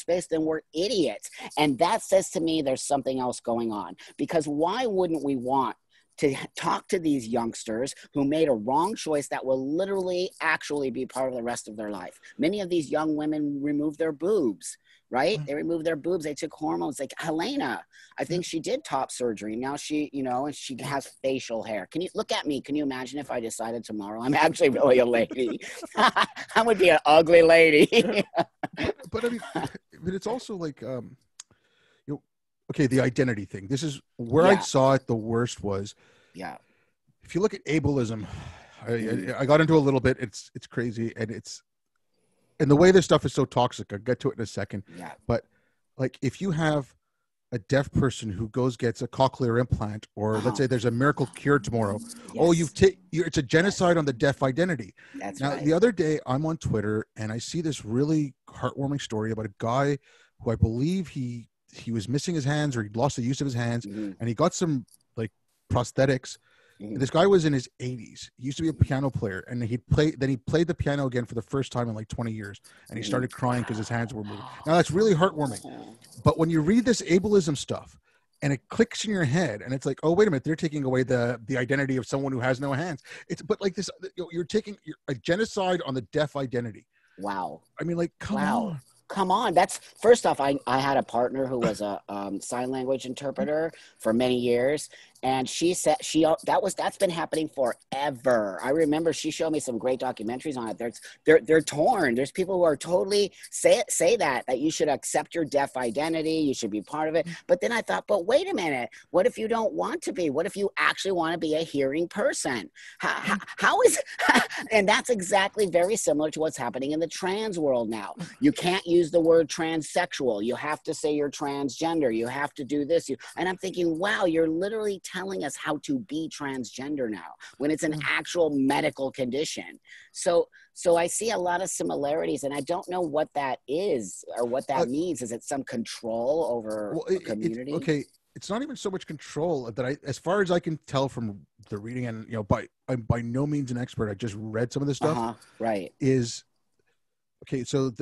space, then we're idiots. And that says to me there's something else going on. Because why wouldn't we want to talk to these youngsters who made a wrong choice that will literally actually be part of the rest of their life? Many of these young women remove their boobs, right? They removed their boobs. They took hormones. Like Helena, I think she did top surgery. Now she, you know, and she has facial hair. Can you look at me? Can you imagine if I decided tomorrow I'm actually really a lady? I would be an ugly lady. but I mean, but it's also like, you know, okay, the identity thing. This is where I saw it the worst was, if you look at ableism, I got into a little bit. It's crazy, and the way this stuff is so toxic, I'll get to it in a second. But like, if you have a deaf person who gets a cochlear implant, or let's say there's a miracle cure tomorrow, it's a genocide on the deaf identity. The other day I'm on Twitter and I see this really heartwarming story about a guy who I believe he was missing his hands, or he lost the use of his hands, and he got some like prosthetics. This guy was in his 80s. He used to be a piano player, and he played the piano again for the first time in like 20 years, and he started crying because his hands were moving. Now that's really heartwarming. But when you read this ableism stuff, and it clicks in your head, and it's like, oh, wait a minute, they're taking away the identity of someone who has no hands. But like this, you're taking a genocide on the deaf identity. Wow. I mean, like, come Wow. on. Come on. That's first off, I had a partner who was a sign language interpreter for many years. And she said that's been happening forever. I remember she showed me some great documentaries on it. They're torn. There's people who are totally say that you should accept your deaf identity, you should be part of it. But then I thought, but wait a minute, what if you don't want to be? What if you actually want to be a hearing person? How is and that's exactly very similar to what's happening in the trans world now. You can't use the word transsexual. You have to say you're transgender. You have to do this. And I'm thinking, wow, you're literally telling us how to be transgender now when it's an actual medical condition. So I see a lot of similarities, and I don't know what that is or what that means. Is it some control over a community? Okay, it's not even so much control that as far as I can tell from the reading, and I'm by no means an expert. I just read some of this stuff. Right. Is okay. So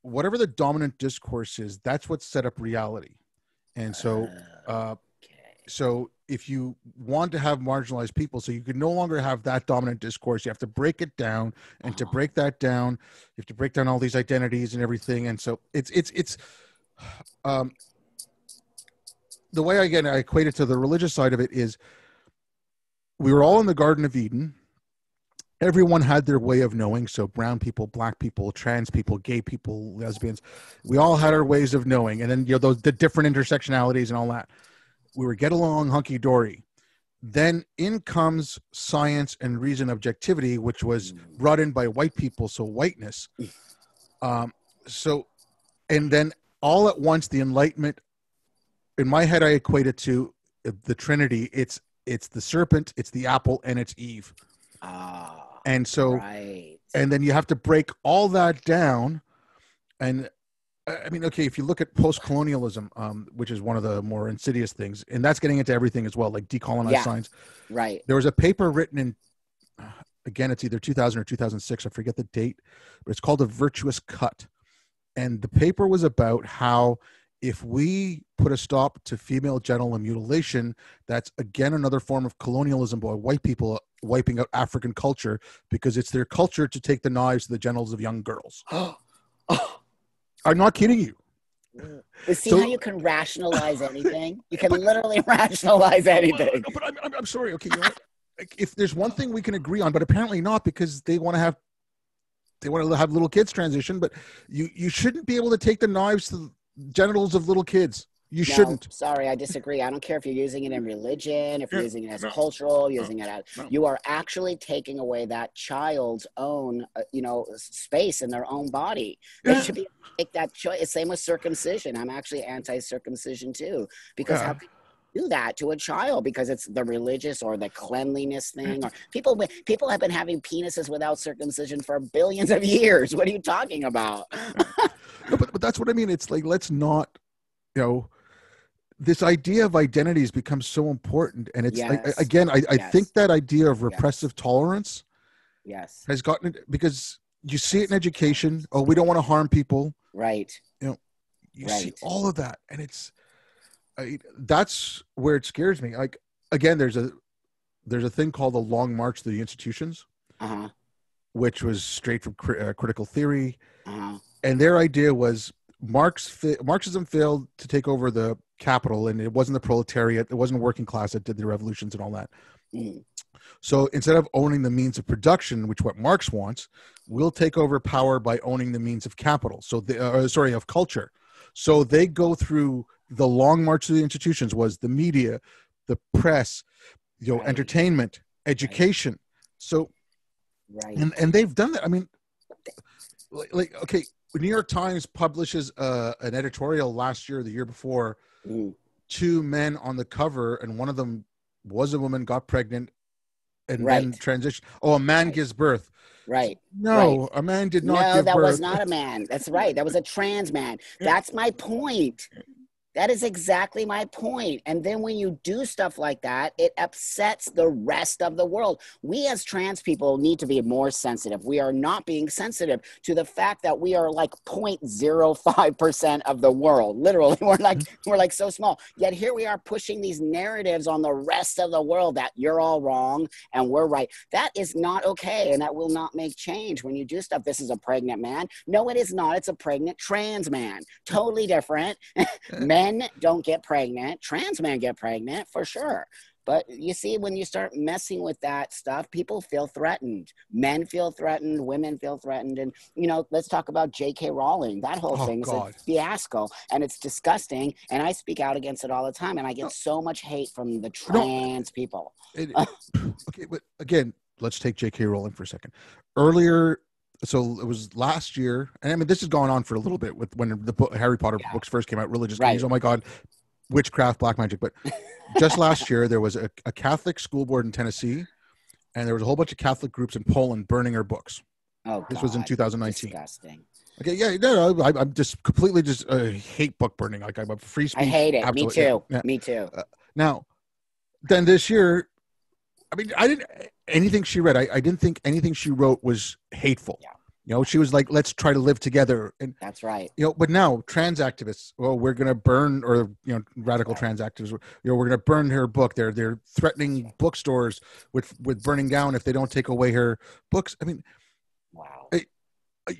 whatever the dominant discourse is, that's what set up reality, and so so if you want to have marginalized people, so you can no longer have that dominant discourse, you have to break it down, and to break that down, you have to break down all these identities and everything. And so it's the way I equate it to the religious side of it is, we were all in the Garden of Eden. Everyone had their way of knowing. So brown people, black people, trans people, gay people, lesbians, we all had our ways of knowing. And then, the different intersectionalities and all that. We were get along hunky dory. Then in comes science and reason objectivity, which was brought in by white people. So whiteness. And then all at once, the Enlightenment, in my head, I equate it to the Trinity. It's the serpent, it's the apple, and it's Eve. And so, right. And then you have to break all that down. And I mean, okay, if you look at post-colonialism, which is one of the more insidious things, and that's getting into everything as well, like decolonized science. Right. There was a paper written in, again, it's either 2000 or 2006, I forget the date, but it's called A Virtuous Cut. And the paper was about how if we put a stop to female genital mutilation, that's again another form of colonialism by white people wiping out African culture, because it's their culture to take the knives to the genitals of young girls. I'm not kidding you. But see how you can rationalize anything? You can literally rationalize anything. But I'm sorry. Okay, if there's one thing we can agree on, but apparently not, because they want to have little kids transition, but you shouldn't be able to take the knives to the genitals of little kids. You shouldn't. Sorry, I disagree. I don't care if you're using it in religion, if you're using it as cultural, using it as you are actually taking away that child's own, space in their own body. They should be able to make that choice. Same with circumcision. I'm actually anti-circumcision too, because how can you do that to a child? Because it's the religious or the cleanliness thing. Or people have been having penises without circumcision for billions of years. What are you talking about? No, but that's what I mean. It's like, let's not, this idea of identities becomes so important. And it's I think that idea of repressive tolerance has gotten it, because you see it in education. Oh, we don't want to harm people. Right. You see all of that. And that's where it scares me. Like, again, there's a thing called the Long March to the Institutions, which was straight from critical theory. And their idea was Marxism failed to take over the capital, and it wasn't the proletariat, it wasn't working class that did the revolutions and all that. So instead of owning the means of production, which what Marx wants, we'll take over power by owning the means of capital. So of culture. So they go through the Long March to the Institutions was the media, the press, entertainment, education. So, and they've done that. I mean, like okay. New York Times publishes an editorial last year, the year before, 2 men on the cover, and one of them was a woman, got pregnant, and then transitioned. Oh, a man gives birth. Right. No, a man did not give birth. No, that was not a man. That's right. That was a trans man. That's my point. That is exactly my point. And then when you do stuff like that, it upsets the rest of the world. We as trans people need to be more sensitive. We are not being sensitive to the fact that we are like 0.05% of the world. Literally, we're like so small. Yet here we are pushing these narratives on the rest of the world that you're all wrong and we're right. That is not okay, and that will not make change when you do stuff. This is a pregnant man. No, it is not. It's a pregnant trans man. Totally different. Men don't get pregnant. Trans men get pregnant for sure. But you see, when you start messing with that stuff, people feel threatened. Men feel threatened. Women feel threatened. And, you know, let's talk about J.K. Rowling. That whole thing is a fiasco, and it's disgusting. And I speak out against it all the time. And I get so much hate from the trans people. Okay, but again, let's take J.K. Rowling for a second. Earlier, so it was last year, and I mean, this has gone on for a little bit with when the Harry Potter books first came out, religious communities, oh my God, witchcraft, black magic. But just last year, there was a Catholic school board in Tennessee, and there was a whole bunch of Catholic groups in Poland burning her books. Oh, this was in 2019. Disgusting. Okay, yeah, no, I'm just completely hate book burning. Like, I'm a free speech. I hate it. Absolutely. Me too. Yeah. Me too. Now, then this year, I mean, I didn't think anything she wrote was hateful. Yeah. You know, she was like, let's try to live together. And that's right. You know, but now trans activists, well, we're going to burn, or, you know, radical trans activists, you know, we're going to burn her book. They're threatening bookstores with burning down if they don't take away her books. I mean, wow.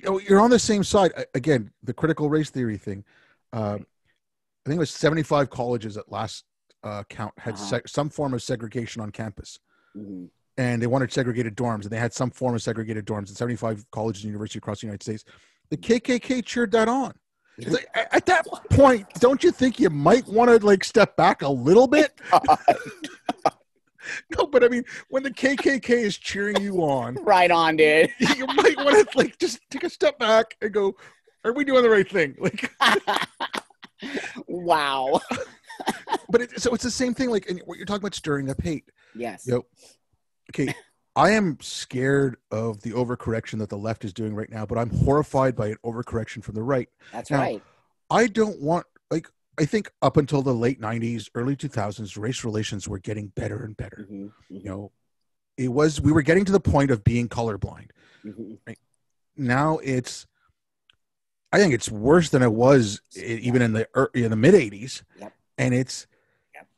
You're on the same side. Again, the critical race theory thing. I think it was 75 colleges at last count had some form of segregation on campus. Mm-hmm. And they wanted segregated dorms, and they had some form of segregated dorms in 75 colleges and universities across the United States. The KKK cheered that on. It's like, at that point, don't you think you might want to like step back a little bit? No, but I mean, when the KKK is cheering you on, right on, dude, you might want to like just take a step back and go, "Are we doing the right thing?" Like, wow. But so it's the same thing. Like, what you're talking about, stirring up hate. Yes. You know, okay, I am scared of the overcorrection that the left is doing right now, but I'm horrified by an overcorrection from the right. That's right. I don't want, like, I think up until the late 90s, early 2000s, race relations were getting better and better. Mm-hmm, mm-hmm. You know, we were getting to the point of being colorblind. Mm-hmm. Right? Now I think it's worse than it was even in the mid 80s. Yep. And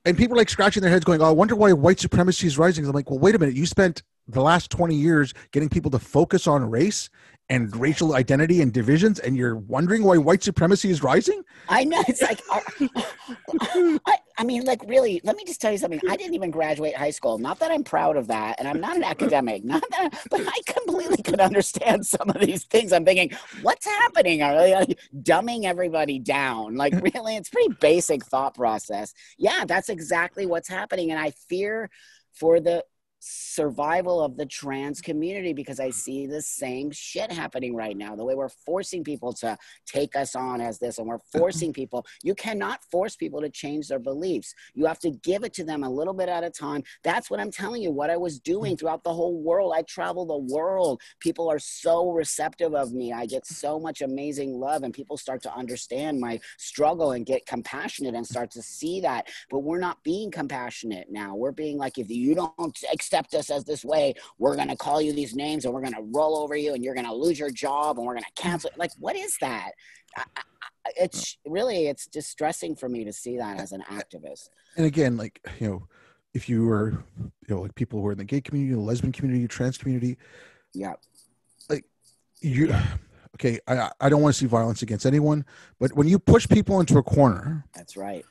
and people are like scratching their heads going, oh, I wonder why white supremacy is rising. I'm like, well, wait a minute. You spent the last 20 years getting people to focus on race and racial identity and divisions, and you're wondering why white supremacy is rising? I know. It's like, I mean, like, really, let me just tell you something. I didn't even graduate high school. Not that I'm proud of that, and I'm not an academic, but I completely could understand some of these things. I'm thinking, what's happening? Are they like dumbing everybody down? Like, really, it's pretty basic thought process. Yeah, that's exactly what's happening, and I fear for the survival of the trans community because I see the same shit happening right now. The way we're forcing people to take us on as this, and we're forcing people. You cannot force people to change their beliefs. You have to give it to them a little bit at a time. That's what I'm telling you, what I was doing throughout the whole world. I travel the world. People are so receptive of me. I get so much amazing love, and people start to understand my struggle and get compassionate and start to see that. But we're not being compassionate now. We're being like, if you don't accept us as this way, we're going to call you these names, and we're going to roll over you, and you're going to lose your job, and we're going to cancel it. Like, what is that? It's distressing for me to see that as an activist. And again, like, you know, if you were, you know, like people who are in the gay community, the lesbian community, trans community, yeah, like okay, I don't want to see violence against anyone, but when you push people into a corner, that's right.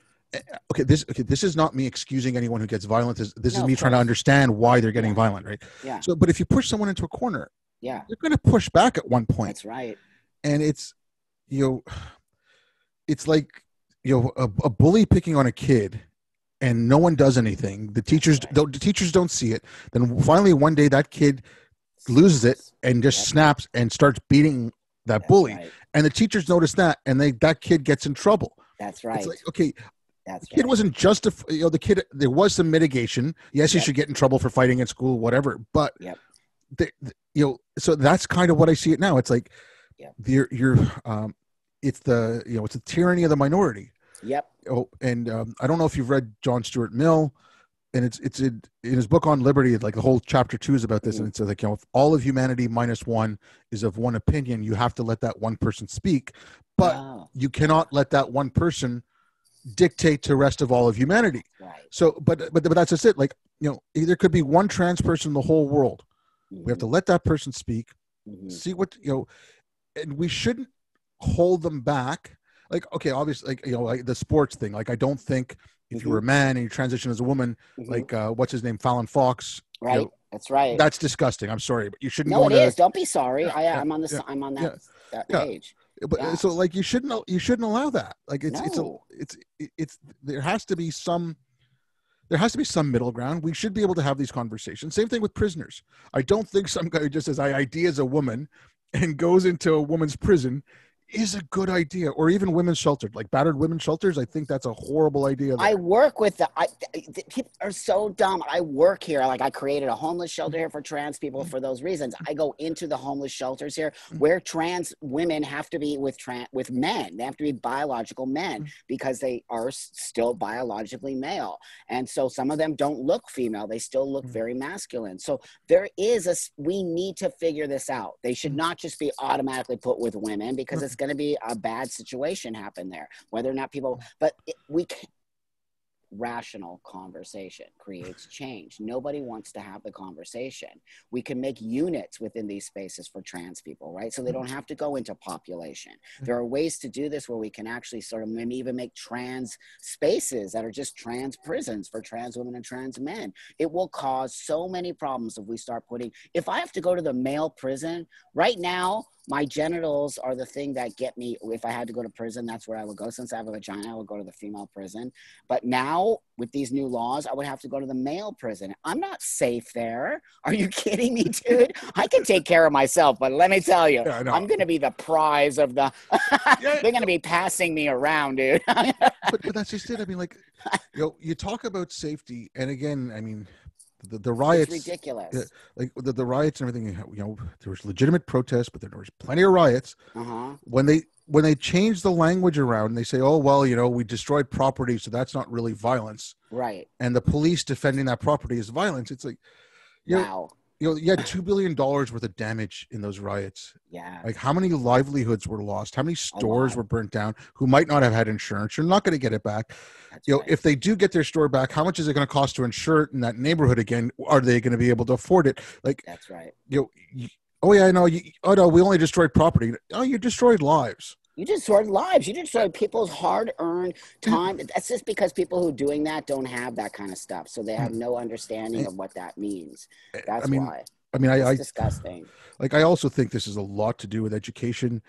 Okay, this is not me excusing anyone who gets violent. This is me trying to understand why they're getting violent, right? Yeah. So, but if you push someone into a corner, yeah, you're going to push back at one point. That's right. And it's, you know, it's like, you know, a bully picking on a kid, and no one does anything. The teachers don't see it. Then finally one day that kid loses it and just snaps and starts beating that bully, and the teachers notice that, and that kid gets in trouble. That's right. It's like, okay. That's the kid wasn't just the kid. There was some mitigation. Yes, he should get in trouble for fighting at school, whatever. But you know, so that's kind of what I see it now. It's like it's the, you know, it's the tyranny of the minority. Yep. Oh, and I don't know if you've read John Stuart Mill, and it's in his book on liberty, like the whole chapter 2 is about this, and it says, like, if all of humanity minus one is of one opinion, you have to let that one person speak, but you cannot let that one person dictate to the rest of all of humanity. Right. So, but that's just it. Like, there could be one trans person in the whole world. We have to let that person speak, see what, and we shouldn't hold them back. Like, okay, obviously, like, like the sports thing. Like, I don't think if you were a man and you transition as a woman, like, what's his name, Fallon Fox, right? That's right. That's disgusting. I'm sorry, but you shouldn't. No, it is. Don't be sorry. I'm on that page. But so, like, you shouldn't allow that. Like, it's there has to be some middle ground. We should be able to have these conversations. Same thing with prisoners. I don't think some guy who just says I ID as a woman and goes into a woman's prison is a good idea, or even women's shelters, like battered women's shelters. I think that's a horrible idea. I work with people are so dumb. I work here. Like, I created a homeless shelter here for trans people for those reasons. I go into the homeless shelters here where trans women have to be with men. They have to be biological men because they are still biologically male. And so some of them don't look female. They still look very masculine. So we need to figure this out. They should not just be automatically put with women, because it's going to be a bad situation happen there, whether or not people, but we can't. Rational conversation creates change. Nobody wants to have the conversation. We can make units within these spaces for trans people, right? So they don't have to go into population. There are ways to do this where we can actually sort of maybe even make trans spaces that are just trans prisons for trans women and trans men. It will cause so many problems if we start if I have to go to the male prison right now, my genitals are the thing that get me. If I had to go to prison, that's where I would go. Since I have a vagina, I would go to the female prison. But now with these new laws, I would have to go to the male prison. I'm not safe there. Are you kidding me, dude? I can take care of myself, but let me tell you, I'm going to be the prize of the, they're going to be passing me around, dude. but that's just it. I mean, like, you talk about safety. And again, I mean, the riots, it's ridiculous. Like the riots and everything, there was legitimate protests, but there was plenty of riots. When they change the language around and they say, oh, well, we destroyed property, so that's not really violence. Right. And the police defending that property is violence. It's like, wow. You had $2 billion worth of damage in those riots. Yeah. Like, how many livelihoods were lost? How many stores were burnt down who might not have had insurance? You're not going to get it back. That's right. If they do get their store back, how much is it going to cost to insure it in that neighborhood again? Are they going to be able to afford it? Like, that's right. Oh yeah, I know. Oh no, we only destroyed property. Oh, you destroyed lives. You destroyed lives. You destroyed people's hard-earned time. That's just because people who are doing that don't have that kind of stuff. So they have no understanding of what that means. That's why. I mean, it's disgusting. Like, I also think this is a lot to do with education.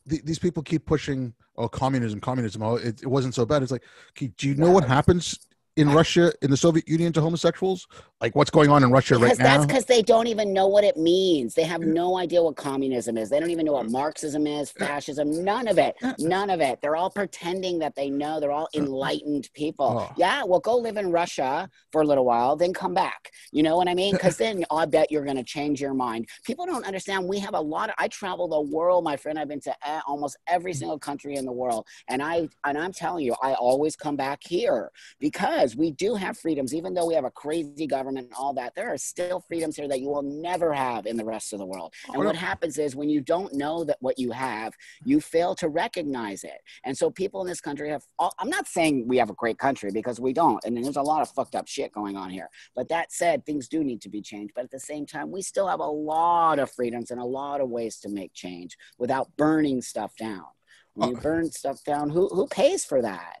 These people keep pushing, communism. Oh, it wasn't so bad. It's like, okay, do you know what happens in Russia, in the Soviet Union, to homosexuals? Like, what's going on in Russia right now? That's because they don't even know what it means. They have no idea what communism is. They don't even know what Marxism is, fascism, none of it. None of it. They're all pretending that they know. They're all enlightened people. Yeah, well, go live in Russia for a little while, then come back. You know what I mean? Because then I bet you're going to change your mind. People don't understand. We have I travel the world, my friend. I've been to almost every single country in the world. And I'm telling you, I always come back here because we do have freedoms. Even though we have a crazy government and all that, there are still freedoms here that you will never have in the rest of the world. And what happens is, when you don't know that what you have, you fail to recognize it. And so people in this country I'm not saying we have a great country, because we don't. And there's a lot of fucked up shit going on here. But that said, things do need to be changed. But at the same time, we still have a lot of freedoms and a lot of ways to make change without burning stuff down. When you burn stuff down, who pays for that?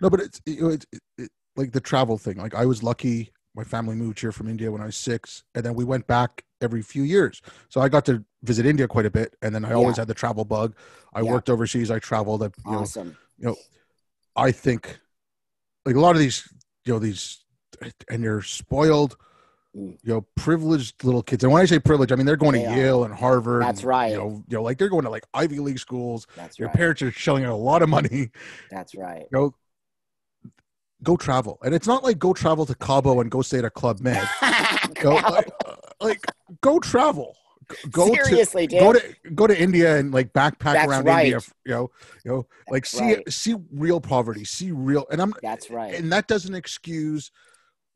No, but it's like the travel thing. Like, I was lucky. My family moved here from India when I was 6, and then we went back every few years. So I got to visit India quite a bit, and then I always had the travel bug. I worked overseas. I traveled. Awesome. I think, like, a lot of these, and they're spoiled, privileged little kids. And when I say privileged, I mean they're going to Yale and Harvard. That's right. Like, they're going to, like, Ivy League schools. That's Their right. parents are shelling out a lot of money. That's right. Go travel. And it's not like go travel to Cabo and go stay at a Club Med. Like, go travel. Seriously, dude. go to India and like backpack That's around right. India, like Right. see real poverty, see real, That's right. and that doesn't excuse,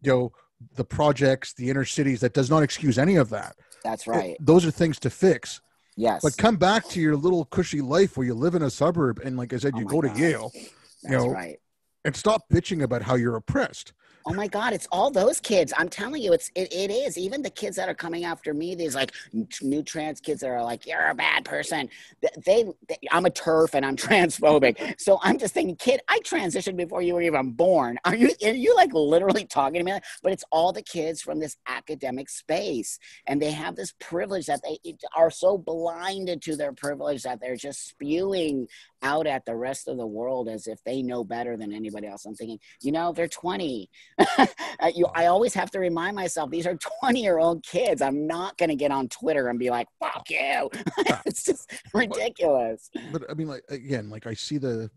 you know, the projects, the inner cities. That does not excuse any of that. That's right. Those are things to fix. But Yes. come back to your little cushy life where you live in a suburb and, like I said, Oh you my go to God. Yale, you That's know, right. and stop bitching about how you're oppressed. Oh my God, it's all those kids. I'm telling you, it is. Even the kids that are coming after me, these like new trans kids that are like, you're a bad person. I'm a turf and I'm transphobic. So I'm just thinking, kid, I transitioned before you were even born. Are you like literally talking to me? But it's all the kids from this academic space. And they have this privilege that they are so blinded to their privilege that they're just spewing out at the rest of the world as if they know better than anybody else. I'm thinking, they're 20. I always have to remind myself these are 20-year-old kids. I'm not going to get on Twitter and be like, fuck you. It's just ridiculous. But I mean, like, again, like I see the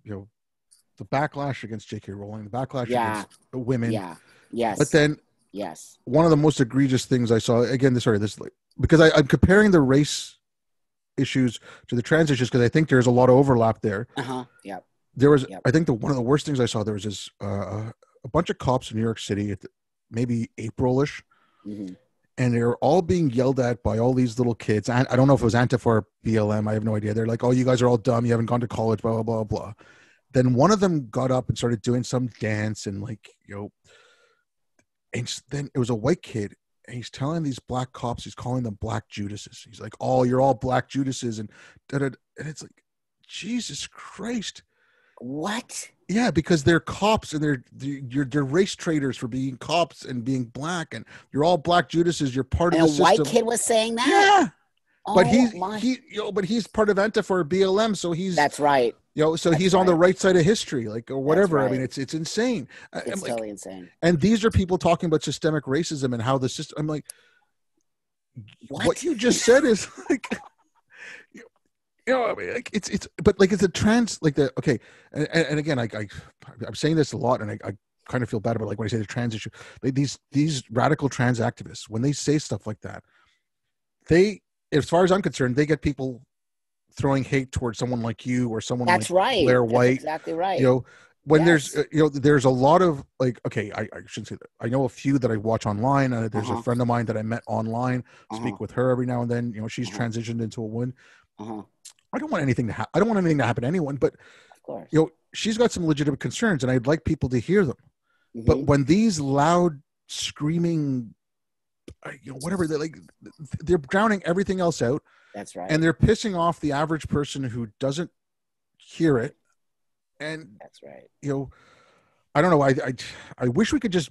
backlash against J.K. Rowling, the backlash Yeah. against the women. Yeah. But Yes. then Yes. one of the most egregious things I saw, again, because I'm comparing the race issues to the trans issues because I think there's a lot of overlap there. Yep. There was, Yep. I think one of the worst things I saw, there was this a bunch of cops in New York City at maybe April-ish, Mm-hmm. and they were all being yelled at by all these little kids. And I don't know if it was Antifa or BLM. I have no idea. They're like, "Oh, you guys are all dumb. You haven't gone to college." Blah blah blah blah. Then one of them got up and started doing some dance and and then it was a white kid. And he's telling these black cops, he's calling them black Judases. He's like, "Oh, you're all black Judases," and and it's like, Jesus Christ. What? Yeah, because they're cops and they're race traitors for being cops and being black, and you're all black Judases. You're part And of a the white system. kid was saying that? Yeah, but Oh my. he's part of Antifa or BLM, so he's That's right. so That's he's on the right. right side of history, like, or That's whatever. I mean, right. it's insane. I'm It's like, totally insane. and these are people talking about systemic racism and how the system. I'm like, what What? you just said is like. I mean, like but like it's a trans, like the okay, and again, I'm saying this a lot, and I kind of feel bad about, like, when I say the trans issue, like these radical trans activists, when they say stuff like that, they, as far as I'm concerned, they get people throwing hate towards someone like you or someone like That's right. Blair That's White, exactly you right. know, when there's Yes. there's a lot of, like, okay, I shouldn't say that. I know a few that I watch online. There's a Uh-huh. friend of mine that I met online, Uh-huh. speak with her every now and then. She's Uh-huh. transitioned into a woman. Uh-huh. I don't want anything to happen. I don't want anything to happen to anyone, but Of course. she's got some legitimate concerns, and I'd like people to hear them. Mm-hmm. But when these loud, screaming, whatever, they're drowning everything else out, That's right. and they're pissing off the average person who doesn't hear it. And That's right. I don't know. I wish we could just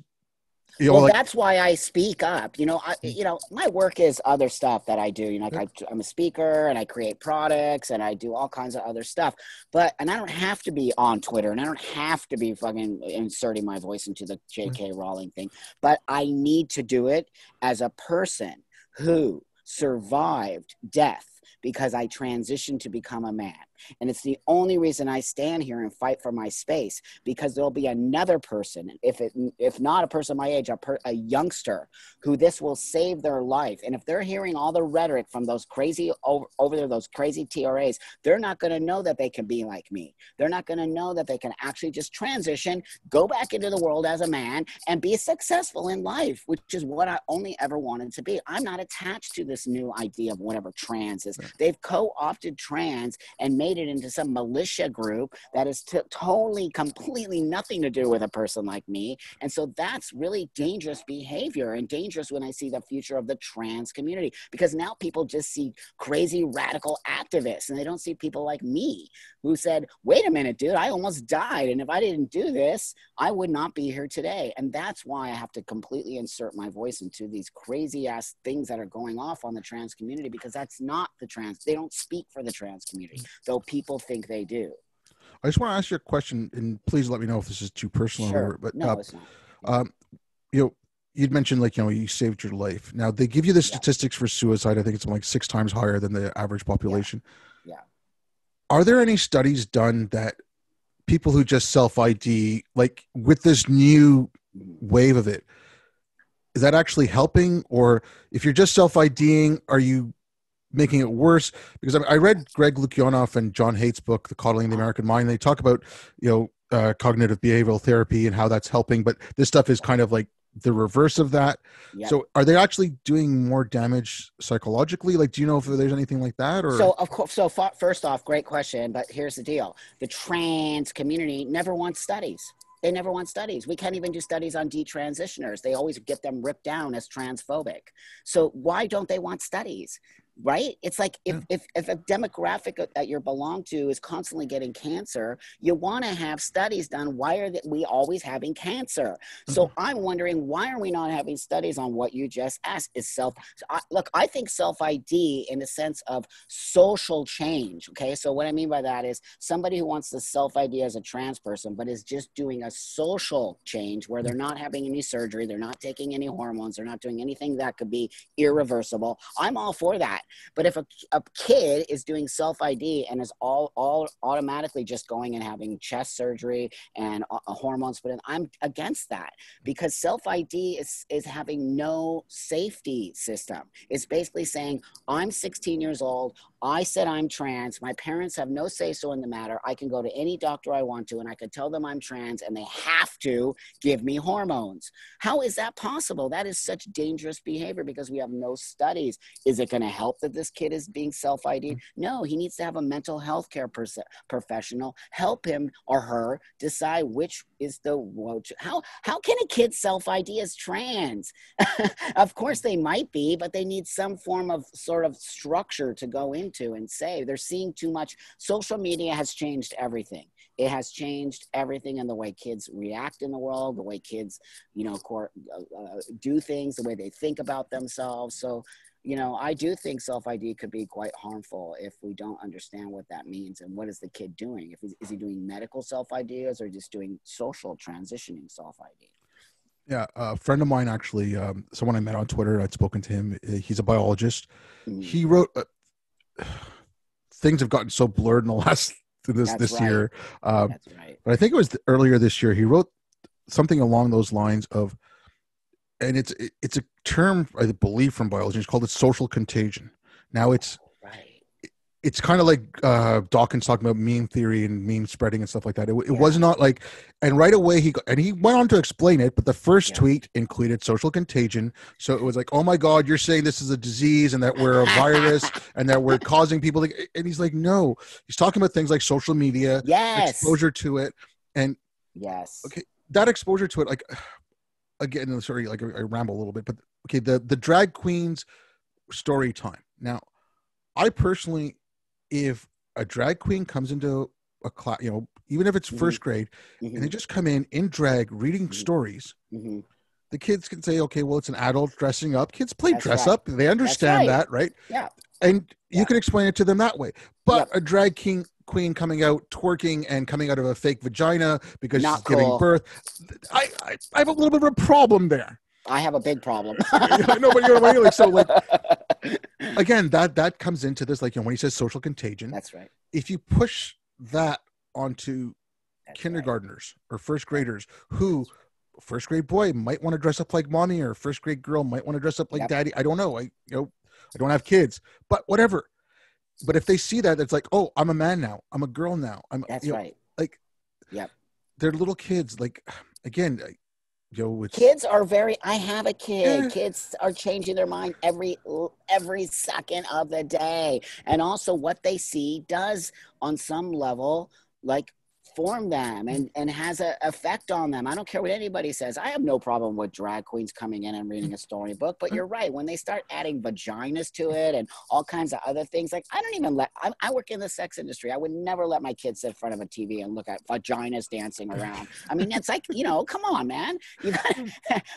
Well, like, that's why I speak up. My work is other stuff that I do. I'm a speaker and I create products and I do all kinds of other stuff. And I don't have to be on Twitter and I don't have to be fucking inserting my voice into the J.K. Rowling thing. But I need to do it as a person who survived death because I transitioned to become a man. And it's the only reason I stand here and fight for my space, because there'll be another person, if not a person my age, a youngster, who this will save their life. And if they're hearing all the rhetoric from those crazy over there, those crazy TRAs, they're not going to know that they can be like me. They're not going to know that they can actually just transition, go back into the world as a man and be successful in life, which is what I only ever wanted to be. I'm not attached to this new idea of whatever trans is. They've co-opted trans and made it into some militia group that is totally, completely nothing to do with a person like me. And so that's really dangerous behavior, and dangerous when I see the future of the trans community, because now people just see crazy radical activists and they don't see people like me who said, wait a minute, dude, I almost died. And if I didn't do this, I would not be here today. And that's why I have to completely insert my voice into these crazy ass things that are going off on the trans community, because that's not the trans. They don't speak for the trans community, though people think they do. I just want to ask you a question, and please let me know if this is too personal Sure. or whatever. But no, it's not. Yeah. You'd mentioned, like, you saved your life. Now they give you the statistics for suicide. I think it's like 6 times higher than the average population. Yeah. Are there any studies done that people who just self-ID, like with this new wave of it, is that actually helping? Or if you're just self-IDing, are you making it worse. Because I read Greg Lukianoff and John Haight's book, The Coddling the American Mind. They talk about, cognitive behavioral therapy and how that's helping, but this stuff is kind of like the reverse of that. Yep. So are they actually doing more damage psychologically? Like, do you know if there's anything like that? Or So of course, first off, great question, but here's the deal. The trans community never wants studies. They never want studies. We can't even do studies on detransitioners. They always get them ripped down as transphobic. So why don't they want studies? Right? It's like if a demographic that you belong to is constantly getting cancer, you want to have studies done. Why are we always having cancer? So I'm wondering, why are we not having studies on what you just asked? Look, I think self-ID in the sense of social change. Okay. So what I mean by that is somebody who wants to self-ID as a trans person, but is just doing a social change where they're not having any surgery. They're not taking any hormones. They're not doing anything that could be irreversible. I'm all for that. But if a kid is doing self-ID and is all automatically just going and having chest surgery and hormones put in, I'm against that, because self-ID is having no safety system. It's basically saying, I'm 16 years old. I said I'm trans. My parents have no say-so in the matter. I can go to any doctor I want to, and I can tell them I'm trans, and they have to give me hormones. How is that possible? That is such dangerous behavior because we have no studies. Is it going to help that this kid is being self-ID'd? No, he needs to have a mental health care professional help him or her decide which is the how can a kid self-ID as trans? Of course they might be, but they need some form of sort of structure to go into and say. They're seeing too much. Social media has changed everything. It has changed everything in the way kids react in the world, the way kids, do things, the way they think about themselves. So, I do think self-ID could be quite harmful if we don't understand what that means and what is the kid doing. Is he doing medical self-IDs or just doing social transitioning self-ID? Yeah, a friend of mine actually, someone I met on Twitter, I'd spoken to him. He's a biologist. He wrote, things have gotten so blurred in the last this year. That's right. But I think it was earlier this year. He wrote something along those lines of, and it's a term I believe from biology. It's called the social contagion. Now it's kind of like Dawkins talking about meme theory and meme spreading and stuff like that. It was not like, and right away he went on to explain it, but the first tweet included social contagion. So it was like, oh my God, you're saying this is a disease and that we're a virus and that we're causing people to, and he's like, no, he's talking about things like social media, exposure to it. And okay, that exposure to it, like, again, sorry, like I ramble a little bit, but okay, the drag queens story time. Now, I personally, if a drag queen comes into a class, even if it's first grade, and they just come in drag reading stories, the kids can say, okay, well, it's an adult dressing up. Kids play dress up. They understand that, right? Yeah. And you can explain it to them that way. But a drag queen coming out twerking and coming out of a fake vagina because she's giving birth, I have a little bit of a problem there. I have a big problem. No, but you know what I mean? Like, so, like, again, that comes into this, like, when he says social contagion. That's right. If you push that onto kindergartners or first graders who, first grade boy might want to dress up like mommy, or first grade girl might want to dress up like daddy. I don't know. I don't have kids, but whatever. But if they see that, it's like, oh, I'm a man now. I'm a girl now. That's right. Like, they're little kids. Like, again, kids are I have a kid. Kids are changing their mind every second of the day. And also what they see does on some level, like, form them and has an effect on them. I don't care what anybody says. I have no problem with drag queens coming in and reading a storybook, but you're right. When they start adding vaginas to it and all kinds of other things, like, I don't even I work in the sex industry. I would never let my kids sit in front of a TV and look at vaginas dancing around. I mean, it's like, come on, man.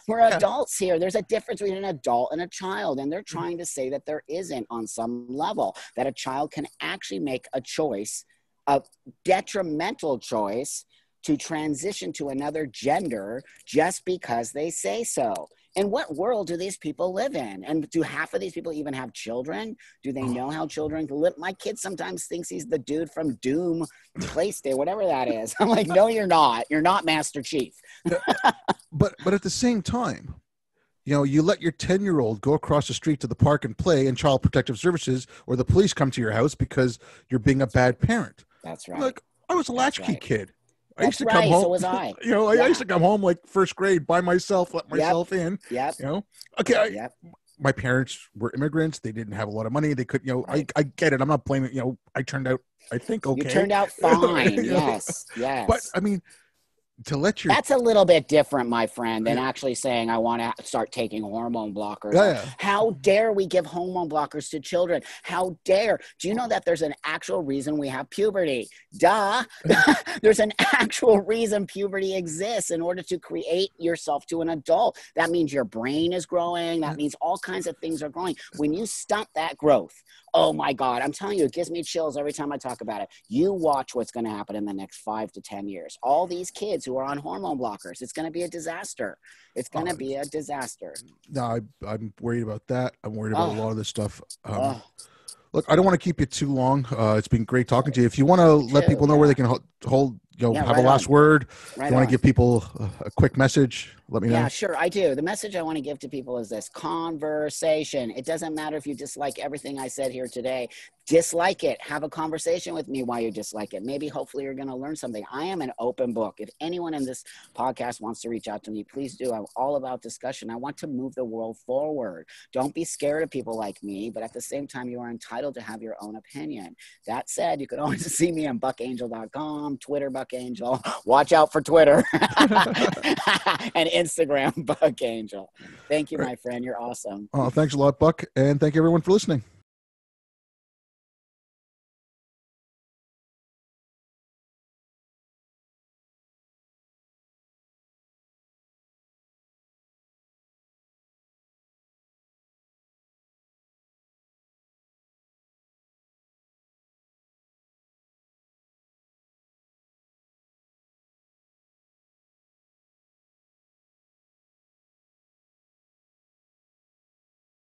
We're adults here. There's a difference between an adult and a child, and they're trying to say that there isn't on some level, that a child can actually make a choice, a detrimental choice, to transition to another gender just because they say so. In what world do these people live in? And do half of these people even have children? Do they know how children live? My kid sometimes thinks he's the dude from Doom PlayStation, whatever that is. I'm like, no, you're not. You're not Master Chief. But at the same time, you let your 10-year-old go across the street to the park and play, and Child Protective Services or the police come to your house because you're being a bad parent. That's right. Like, I was a latchkey kid. I used to come home. So was I. I used to come home like first grade by myself, let myself in. Yep. Okay. My parents were immigrants. They didn't have a lot of money. They could, right. I get it. I'm not blaming, I turned out, I think, okay. You turned out fine. Yes. But I mean, to let your... That's a little bit different, my friend, than actually saying I want to start taking hormone blockers. Yeah. How dare we give hormone blockers to children? How dare? Do you know that there's an actual reason we have puberty? Duh. There's an actual reason puberty exists, in order to create yourself to an adult. That means your brain is growing. That means all kinds of things are growing. When you stunt that growth, oh my God, I'm telling you, it gives me chills every time I talk about it. You watch what's going to happen in the next 5 to 10 years. All these kids who are on hormone blockers, it's going to be a disaster. It's going to be a disaster. No, I'm worried about that. I'm worried about a lot of this stuff. Look, I don't want to keep you too long. It's been great talking to you. If you want to let people know where they can hold, have a last word, if you want to give people a quick message, let me know. Yeah, sure, I do. The message I want to give to people is this: conversation. It doesn't matter if you dislike everything I said here today. Dislike it. Have a conversation with me why you dislike it. Maybe, hopefully, you're going to learn something. I am an open book. If anyone in this podcast wants to reach out to me, please do. I'm all about discussion. I want to move the world forward. Don't be scared of people like me, but at the same time, you are entitled to have your own opinion. That said, you can always see me on buckangel.com, Twitter buckangel. Watch out for Twitter and Instagram buckangel. Thank you, my friend. You're awesome. Thanks a lot, Buck, and thank you everyone for listening.